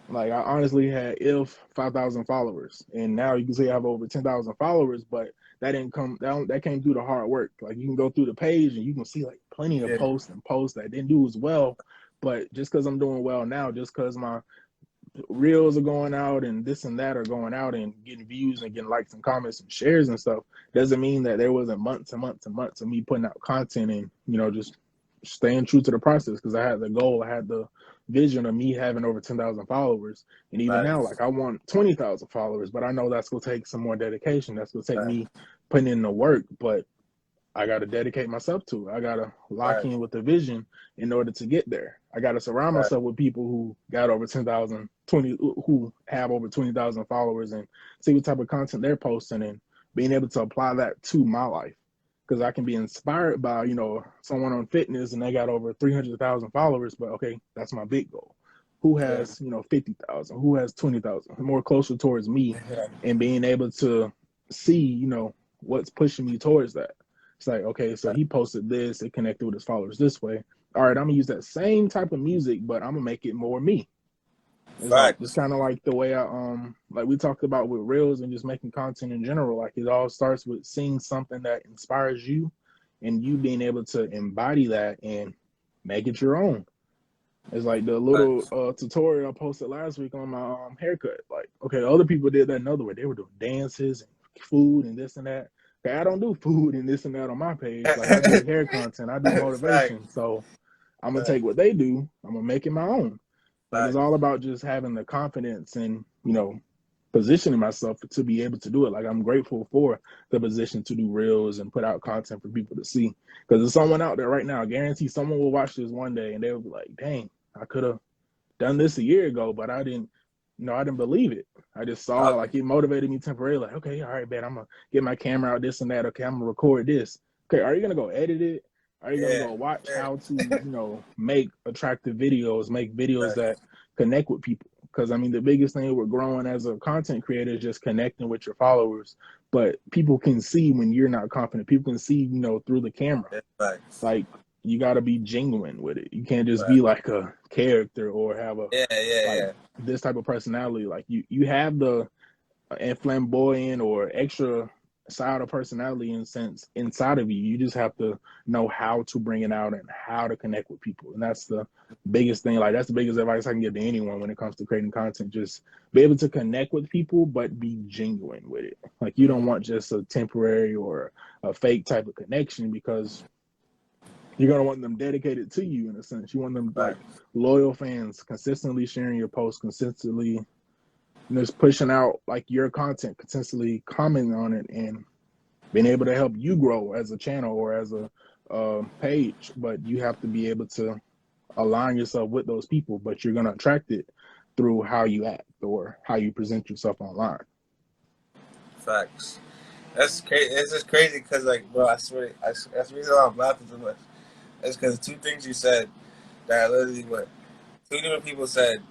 Like I honestly had if 5,000 followers, and now you can say I have over 10,000 followers, but that didn't come down. That came through the hard work. Like you can go through the page and you can see like plenty of yeah, posts that didn't do as well. But just because I'm doing well now, just because my reels are going out and this and that are going out and getting views and getting likes and comments and shares and stuff, doesn't mean that there wasn't months and months and months of me putting out content and just staying true to the process because I had the goal, I had the vision of me having over 10,000 followers. And even now, facts, like I want 20,000 followers, but I know that's going to take some more dedication. That's going to take facts. me putting in the work. But I got to dedicate myself to it. I got to lock Right. in with the vision in order to get there. I got to surround Right. myself with people who got over 10,000, 20, who have over 20,000 followers, and see what type of content they're posting and being able to apply that to my life. Because I can be inspired by, someone on fitness and they got over 300,000 followers, but okay, that's my big goal. Who Yeah. has, 50,000? Who has 20,000? More closer towards me, Yeah. and being able to see, what's pushing me towards that. It's like, okay, so he posted this, it connected with his followers this way. All right, I'm gonna use that same type of music, but I'm gonna make it more me. It's Facts. kind of like the way I like we talked about with reels and just making content in general. Like it all starts with seeing something that inspires you, and you being able to embody that and make it your own. It's like the little Facts. tutorial I posted last week on my haircut. Like, okay, other people did that another way. They were doing dances and food and this and that. Okay, I don't do food and this and that on my page. Like, I do hair content. I do motivation. Facts. So I'm gonna take Facts. what they do. I'm gonna make it my own. Like, it's Facts. all about just having the confidence and positioning myself to be able to do it. Like, I'm grateful for the position to do reels and put out content for people to see. Because there's someone out there right now. I guarantee someone will watch this one day and they'll be like, "Dang, I could have done this a year ago, but I didn't." I didn't believe it. I just saw Okay. like it motivated me temporarily. Like, okay, all right, man, I'm gonna get my camera out, this and that. Okay, I'm gonna record this. Okay, are you gonna go edit it? Are you gonna Yeah. go watch Yeah. how to, make attractive videos, make videos Right. that connect with people? Because I mean, the biggest thing we're growing as a content creator is just connecting with your followers. But people can see when you're not confident. People can see, through the camera. Yeah. Facts. Like you got to be genuine with it. You can't just Right. be like a character or have a Yeah. Yeah. like Yeah. this type of personality. Like you have the flamboyant or extra side of personality in sense inside of you. You just have to know how to bring it out and how to connect with people. And that's the biggest thing. Like that's the biggest advice I can give to anyone when it comes to creating content. Just be able to connect with people, but be genuine with it. Like you don't want just a temporary or a fake type of connection because you're gonna want them dedicated to you in a sense. You want them like Facts. loyal fans, consistently sharing your posts, consistently just pushing out like your content, consistently commenting on it, and being able to help you grow as a channel or as a page. But you have to be able to align yourself with those people. But you're gonna attract it through how you act or how you present yourself online. Facts. That's crazy. It's just crazy because, like, bro, I swear, that's the reason why I'm laughing so much. It's because two things you said that I literally went. Two different people said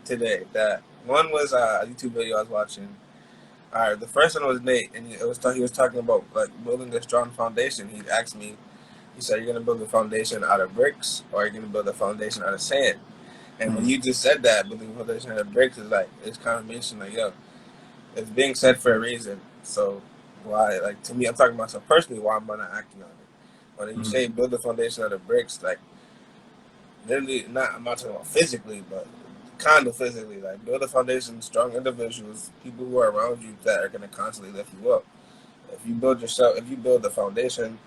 today that one was a YouTube video I was watching. All right, the first one was Nate, and he was talking about like building a strong foundation. He asked me, he said, "You're gonna build a foundation out of bricks, or are you gonna build a foundation out of sand?" And when Mm, you just said that, building a foundation out of bricks is like it's confirmation, like yo, it's being said for a reason. So why, like to me, I'm talking about myself personally. Why am I not acting on it? When you mm, say build a foundation out of bricks, like literally, not I'm not talking about physically, but kind of physically, like build a foundation, strong individuals, people who are around you that are gonna constantly lift you up. If you build the foundation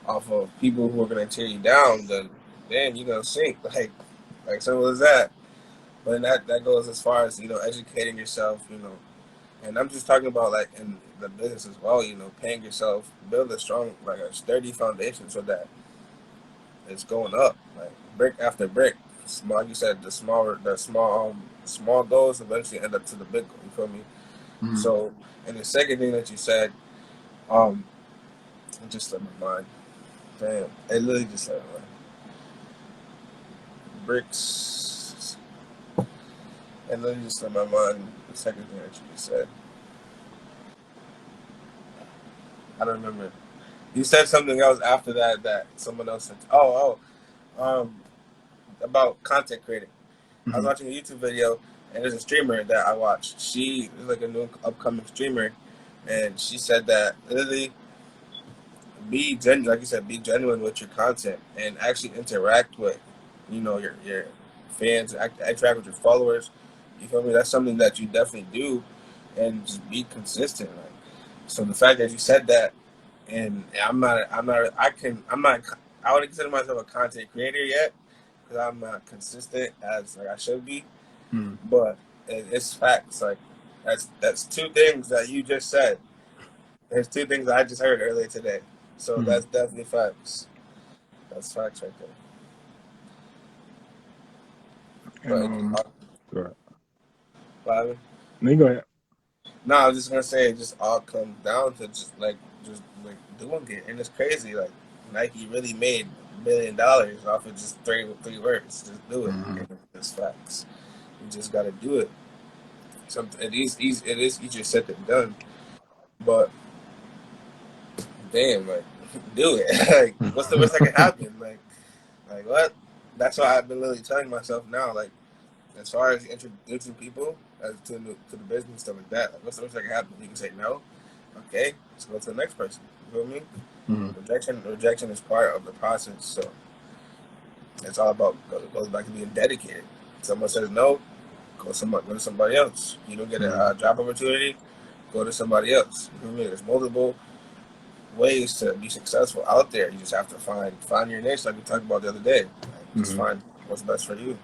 off of people who are gonna tear you down, then you're gonna sink. Like simple as that. But that goes as far as educating yourself, and I'm just talking about like in the business as well, paying yourself, build a strong, like a sturdy foundation so that it's going up, like brick after brick. Small, like you said, small goals eventually end up to the big goal. You feel me? mm. So, and the second thing that you said, um, it just slipped my mind. Damn, it literally just slipped my mind. Bricks. It literally just slipped my mind. The second thing that you just said, I don't remember. You said something else after that that someone else said. About content creating. I was Mm-hmm. watching a YouTube video, and there's a streamer that I watched. She is like a new upcoming streamer, and she said that literally be genuine, like you said, be genuine with your content and actually interact with, your fans, interact with your followers. You feel me? That's something that you definitely do, and just be consistent. Like, so the fact that you said that, and I wouldn't consider myself a content creator yet because I'm not consistent as like I should be. Mm. But it's facts. Like that's two things that you just said. There's two things I just heard earlier today. So Mm-hmm. that's definitely facts. That's facts right there. And But it just all, go ahead. Bobby? No, go ahead. No, I was just gonna say it just all comes down to just like doing it, and it's crazy. Like Nike really made $1 million off of just three words. Just do it, Mm-hmm. and it's facts. You just gotta do it. It is easier said than done, but damn, like do it. Like what's the worst that can happen? Like what? That's why I've been literally telling myself now. Like as far as introducing people to the business stuff like that, like what's the worst that can happen? You can say no. Okay, let's go to the next person. You feel me? Mm-hmm. Rejection is part of the process. So it's all about goes back to being dedicated. Someone says no, go to somebody else. You don't get Mm-hmm. a job opportunity, go to somebody else. You feel me? There's multiple ways to be successful out there. You just have to find your niche, like we talked about the other day. Like, just Mm-hmm. find what's best for you.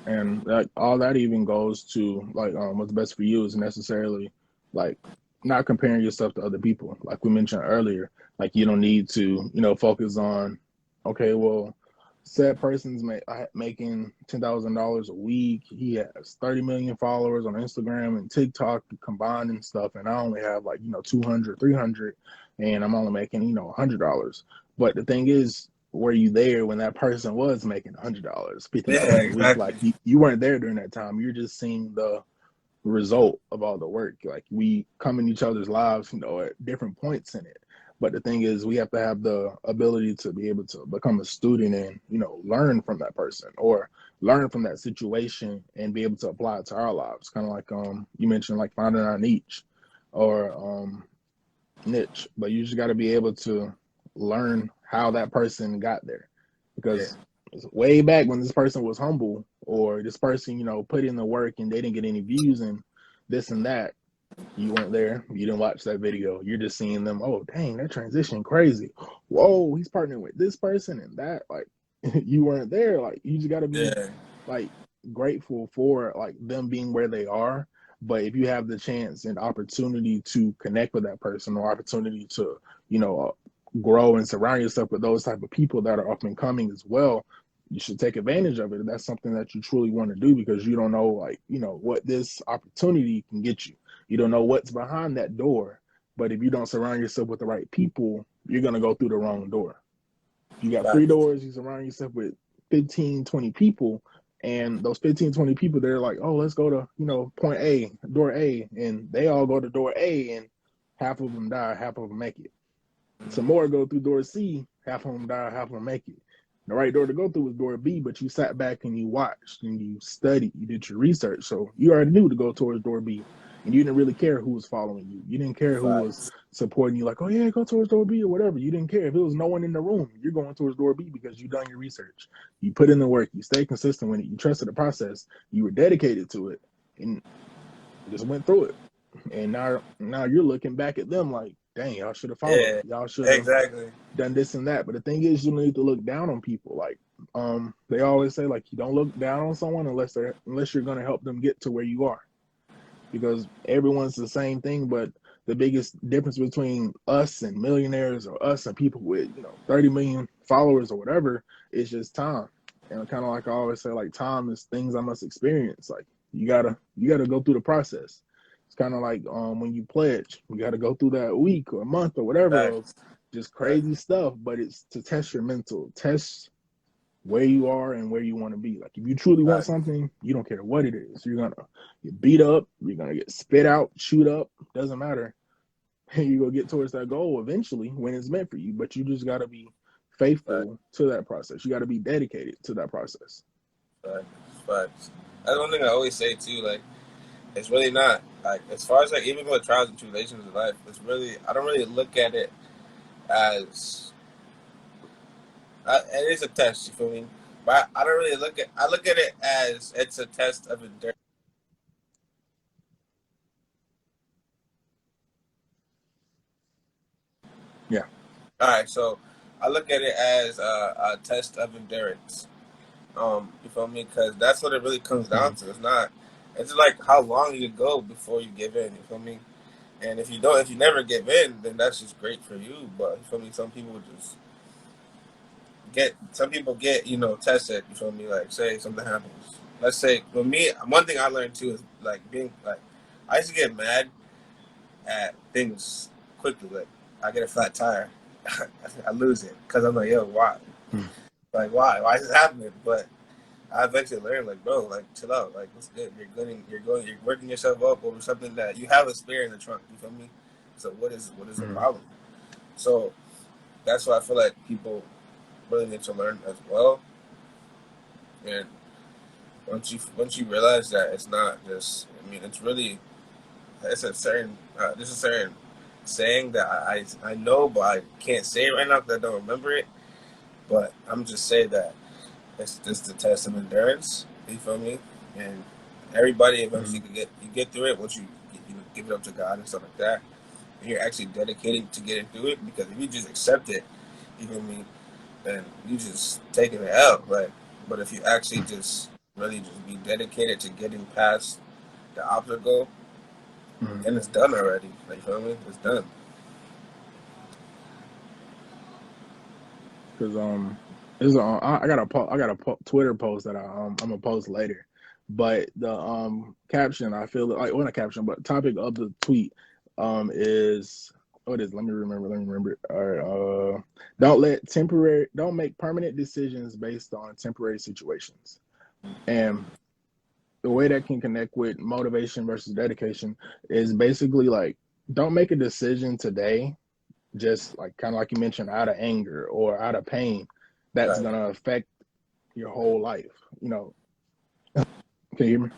And that all that even goes to like what's best for you is necessarily like not comparing yourself to other people. Like we mentioned earlier, like you don't need to focus on okay, well, said person's making $10,000 a week. He has 30 million followers on Instagram and TikTok combined and stuff, and I only have like 200, 300, and I'm only making $100. But the thing is, were you there when that person was making $100, Yeah, $50 a week? exactly. Like you weren't there during that time. You're just seeing the result of all the work. Like we come in each other's lives, at different points in it. But the thing is, we have to have the ability to be able to become a student and, learn from that person or learn from that situation and be able to apply it to our lives. Kind of like you mentioned, like finding our niche, but you just got to be able to learn how that person got there Yeah, because way back when this person was humble or this person put in the work and they didn't get any views and this and that, you weren't there, you didn't watch that video, you're just seeing them, oh dang, that transition crazy, whoa, he's partnering with this person and that, like you weren't there. Like you just got to be yeah, like grateful for like them being where they are. But if you have the chance and opportunity to connect with that person or opportunity to you know grow and surround yourself with those type of people that are up and coming as well, you should take advantage of it. If that's something that you truly want to do, because you don't know like what this opportunity can get you. You don't know what's behind that door. But if you don't surround yourself with the right people, you're going to go through the wrong door. You got three facts. doors, you surround yourself with 15, 20 people, and those 15, 20 people, they're like, oh, let's go to, point A, door A, and they all go to door A, and half of them die, half of them make it. Some Mm-hmm. more go through door C, half of them die, half of them make it. The right door to go through was door B, but you sat back and you watched and you studied, you did your research. So you already knew to go towards door B. And you didn't really care who was following you. You didn't care who was Facts. supporting you, like, oh yeah, go towards door B or whatever. You didn't care. If it was no one in the room, you're going towards door B because you done your research. You put in the work, you stayed consistent with it, you trusted the process, you were dedicated to it, and just went through it. And now you're looking back at them like, dang, y'all should have followed me. Yeah, Y'all should have exactly. done this and that. But the thing is, you don't need to look down on people. Like they always say, like you don't look down on someone unless you're gonna help them get to where you are. Because everyone's the same thing, but the biggest difference between us and millionaires or us and people with 30 million followers or whatever is just time. And kind of like I always say, like time is things I must experience. Like you gotta go through the process. It's kind of like when you pledge, you got to go through that week or month or whatever of Facts. just Facts. crazy stuff, but it's to test your mental, test where you are and where you want to be. Like if you truly want Facts. something, you don't care what it is. You're gonna get beat up, you're gonna get spit out, shoot up, doesn't matter. You're gonna get towards that goal eventually when it's meant for you. But you just gotta be Facts. faithful to that process. You gotta be dedicated to that process. Facts. Facts. That's one thing I always say too. Like, it's really not like as far as like even with trials and tribulations in life. It's really I don't really look at it as it is a test. You feel me? But I don't really look at. I look at it as it's a test of endurance. Yeah. All right, so I look at it as a test of endurance. You feel me? Because that's what it really comes Mm-hmm. down to. It's not. It's like how long you go before you give in. You feel me? And if you never give in, then that's just great for you. But you feel me? Some people get, tested. You feel me? Like, say something happens. Let's say, with me, one thing I learned too is like being like, I used to get mad at things quickly. Like, I get a flat tire, I lose it because I'm like, yo, why? Mm. Like, why? Why is this happening? But I eventually learned, like, bro, like, chill out. Like, what's good? You're working yourself up over something that you have a spare in the trunk. You feel me? So what is the Mm. problem? So that's why I feel like people really need to learn as well. And once you realize that it's not just, I mean, it's a certain there's a certain saying that I know, but I can't say it right now because I don't remember it. But I'm just saying that it's just a test of endurance. You feel me? And everybody eventually Mm. could get through it once you give it up to God and stuff like that. And you're actually dedicated to getting through it, because if you just accept it, you feel me, then you just taking it out, right? But if you actually just really just be dedicated to getting past the obstacle, Mm. then it's done already. Like, you feel me? It's done. Because this is I got a Twitter post that I'm gonna post later, but the caption, I feel like, well, not caption, but topic of the tweet is, what is, let me remember it. All right, don't make permanent decisions based on temporary situations. And the way that can connect with motivation versus dedication is basically like, don't make a decision today, just like kind of like you mentioned, out of anger or out of pain, that's Right. gonna affect your whole life. You know, can you hear me?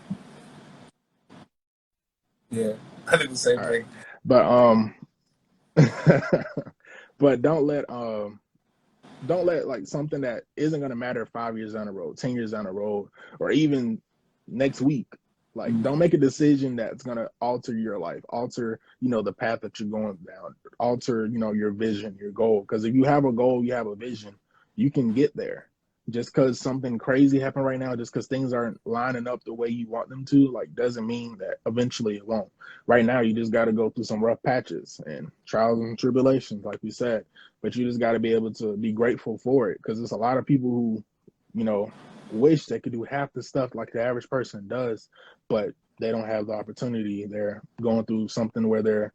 Yeah. I do the same All right, thing. but but don't let like something that isn't gonna matter 5 years down the road, 10 years down the road, or even next week. Like, don't make a decision that's gonna alter your life, alter the path that you're going down, alter your vision, your goal. Because if you have a goal, you have a vision, you can get there. Just because something crazy happened right now, just because things aren't lining up the way you want them to, like, doesn't mean that eventually it won't. Right now, you just got to go through some rough patches and trials and tribulations, like we said, but you just got to be able to be grateful for it, because there's a lot of people who, you know, wish they could do half the stuff like the average person does, but they don't have the opportunity. They're going through something where they're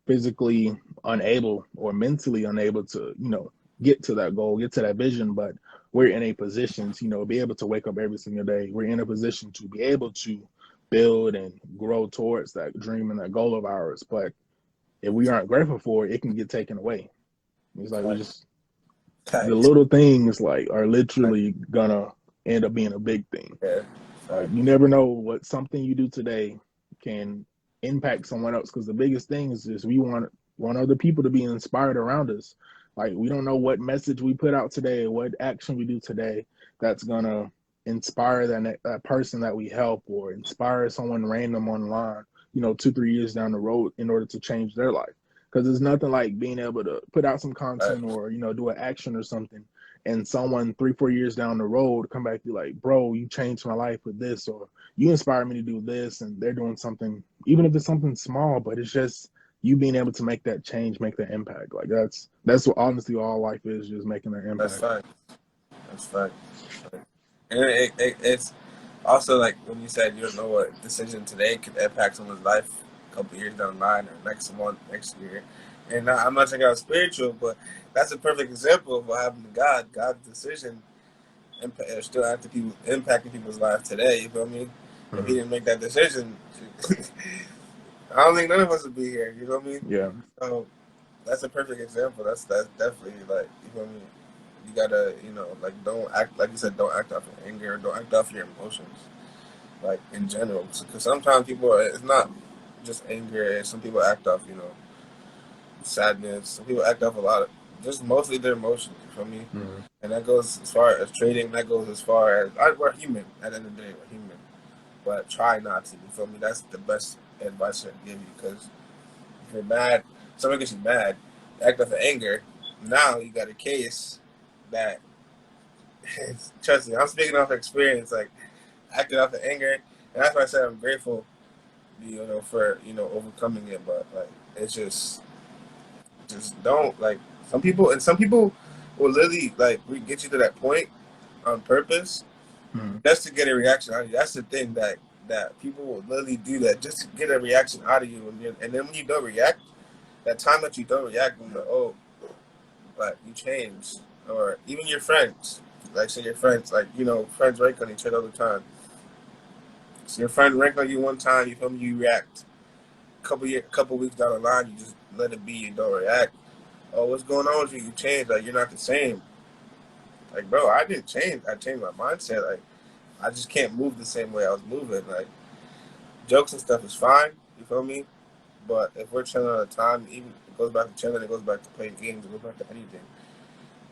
physically unable or mentally unable to, get to that goal, get to that vision. But we're in a position to, be able to wake up every single day. We're in a position to be able to build and grow towards that dream and that goal of ours. But if we aren't grateful for it, it can get taken away. It's like we Facts. just, the Facts. little things like are literally gonna end up being a big thing. Yeah. Like, Facts. you never know what something you do today can impact someone else. Because the biggest thing is just we want other people to be inspired around us. Like, we don't know what message we put out today, what action we do today that's gonna inspire that person that we help, or inspire someone random online, 2 3 years down the road, in order to change their life. Because there's nothing like being able to put out some content, Facts. or do an action or something, and someone 3 4 years down the road come back to you like, bro, you changed my life with this, or you inspired me to do this, and they're doing something, even if it's something small, but it's just you being able to make that change, make that impact. Like, that's what honestly all life is, just making that That's impact. facts. That's facts. And it's also like when you said you don't know what decision today could impact someone's life a couple years down the line, or next month, next year. And I'm not saying I'm spiritual, but that's a perfect example of what happened to God. God's decision still impacting people's lives today. You feel me? If he Mhm. didn't make that decision, I don't think none of us would be here. You feel me? Yeah. So that's a perfect example. That's definitely, like, you feel me. You gotta, like, don't act, like you said, don't act off your anger, don't act off your emotions, like, in general. Because sometimes it's not just anger. Some people act off, sadness. Some people act off a lot of, just mostly their emotions. You feel me? Mhm. And that goes as far as trading. That goes as far as, we're human. At the end of the day, we're human. But try not to. You feel me? That's the best advice I can give you. Because if you're mad, someone gets you mad, you act off of anger. Now you got a case that, trust me, I'm speaking off experience. Like, acting off of anger, and that's why I said I'm grateful, for overcoming it. But, like, It's just don't like some people will literally like we get you to that point on purpose Mm. just to get a reaction out of you. That's the thing that people will literally do that just to get a reaction out of you, and then when you don't react, that time that you don't react, you know, oh, but you changed, or even your friends, like say your friends, like you know, friends rank on each other all the time. So your friend rank on you one time, you feel me, you react. Couple weeks down the line, you just let it be. You don't react. Oh, what's going on with you? You changed. Like you're not the same. Like bro, I didn't change. I changed my mindset. Like I just can't move the same way I was moving. Like jokes and stuff is fine. You feel me? But if we're chilling at a time, even it goes back to chilling, it goes back to playing games, it goes back to anything.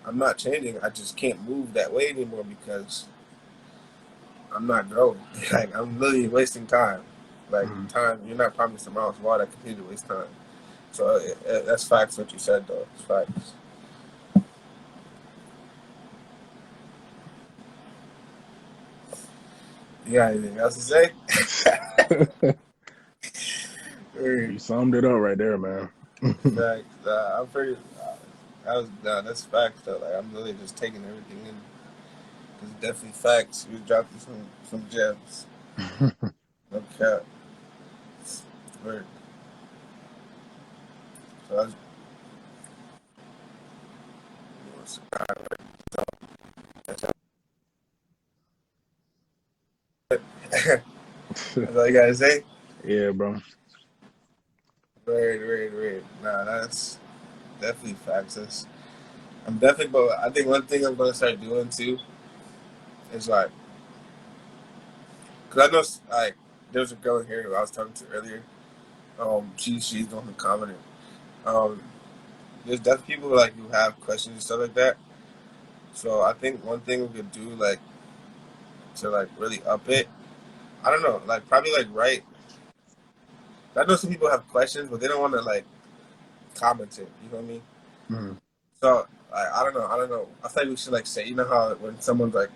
I'm not changing. I just can't move that way anymore because I'm not growing. Like I'm literally wasting time. Like Mm. time, you're not promised tomorrow. So why would I continue to waste time? So that's facts. What you said though, it's facts. You got anything else to say? You summed it up right there, man. Facts. I'm pretty. That's facts though. Like I'm really just taking everything in. It's definitely facts. You dropping some gems. No cap. Word. So I was, that's all you gotta say. Yeah, bro. Word. Nah, that's definitely facts. I'm definitely, but I think one thing I'm gonna start doing too is like, cause I know like there's a girl in here who I was talking to earlier. She's the one who commented. Um, there's definitely people like who have questions and stuff like that. So I think one thing we could do like to like really up it. I don't know, like probably like write. I know some people have questions, but they don't want to like comment it. You know what I mean? Mm. So I don't know. I feel like we should like say, you know how when someone's like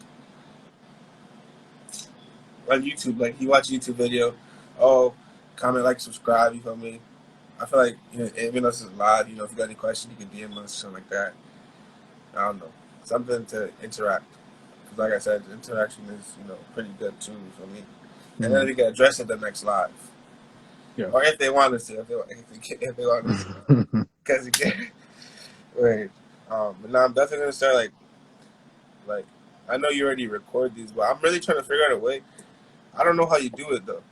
on YouTube, like you watch a YouTube video, oh, comment, like, subscribe. You feel me? I feel like you know, even though this is live, you know, if you got any questions, you can DM us, something like that. I don't know, something to interact. Because like I said, interaction is pretty good too. You feel me? And then Mm. we can address it the next live, Yeah. or if they want us to, if they want us to, because again, wait. But now I'm definitely gonna start like I know you already record these, but I'm really trying to figure out a way. I don't know how you do it though.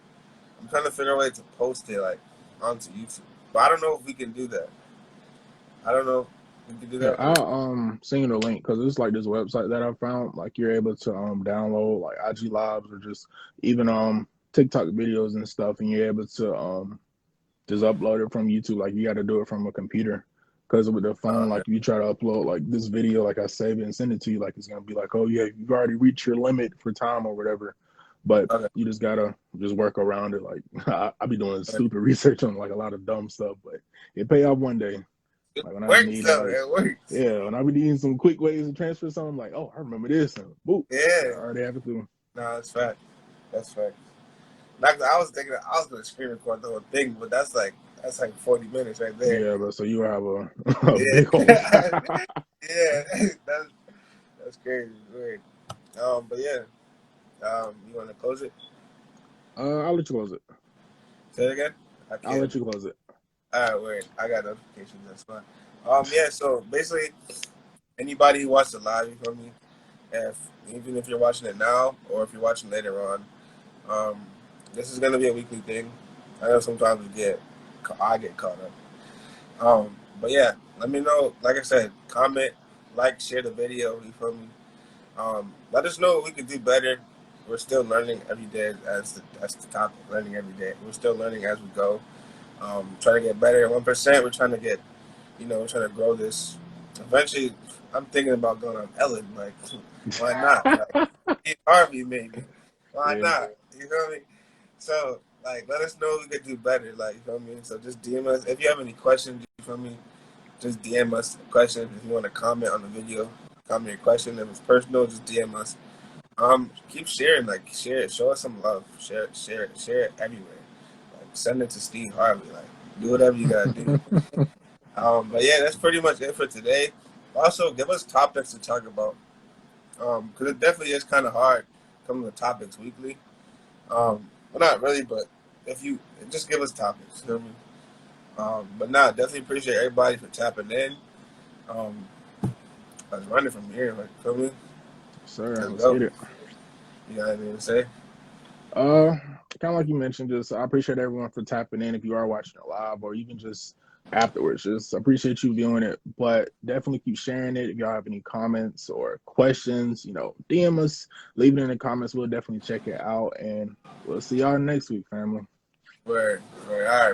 I'm trying to figure out a way to post it like onto YouTube, but I don't know if we can do that. I don't know if we can do Yeah, that. I'll send you the link because it's like this website that I found. Like you're able to download like IG lives or just even TikTok videos and stuff, and you're able to just upload it from YouTube. Like you got to do it from a computer because with the phone, Okay. like you try to upload like this video, like I save it and send it to you, like it's gonna be like, oh yeah, you've already reached your limit for time or whatever. But Okay. you just gotta just work around it. Like I be doing Okay. stupid research on like a lot of dumb stuff, but it pay off one day. It Like when I be works needing though. like, It works. yeah, when I be needing some quick ways to transfer something, like, oh, I remember this, and boop, I Yeah. already have it through. No, that's fact. That's fact. Not 'cause I was thinking I was gonna screen record the whole thing, but that's like 40 minutes right there. Yeah, but so you have a Yeah. big hole. Yeah. That's crazy. Weird. But yeah. You want to close it? I'll let you close it. Say it again. I I'll can't. let you close it. All right, weird. I got notifications. That's fine. Yeah. So basically, anybody who watched it live, you feel me? If even if you're watching it now or if you're watching later on, um, this is gonna be a weekly thing. I know sometimes I get caught up. But yeah, let me know. Like I said, comment, like, share the video. You feel me? Let us know what we could do better. We're still learning every day, as the topic. Learning every day. We're still learning as we go. Trying to get better. 1%. We're trying to get. We're trying to grow this. Eventually, I'm thinking about going on Ellen. Like, why not? Like, Steve Harvey, maybe. Why Yeah. not? You feel me? So, like, let us know what we could do better. Like, you feel me? So just DM us if you have any questions. You feel me? Just DM us a question. If you want to comment on the video, comment your question. If it's personal, just DM us. Keep sharing. Like, share it. Show us some love. Share it. Share it. Share it everywhere. Like, send it to Steve Harvey. Like. Do whatever you gotta do. But yeah, that's pretty much it for today. Also, give us topics to talk about. Because it definitely is kind of hard coming with topics weekly. Well, not really, but if you just give us topics, you know what I mean? But nah, definitely appreciate everybody for tapping in. Um, I was running from here, like, feel me? Sir, Let's let's go. get it. You got anything to say? Uh, kind of like you mentioned, just I appreciate everyone for tapping in if you are watching it live or even just afterwards. Just appreciate you viewing it, but definitely keep sharing it. If y'all have any comments or questions, DM us, leave it in the comments. We'll definitely check it out, and we'll see y'all next week, family. Where, all right.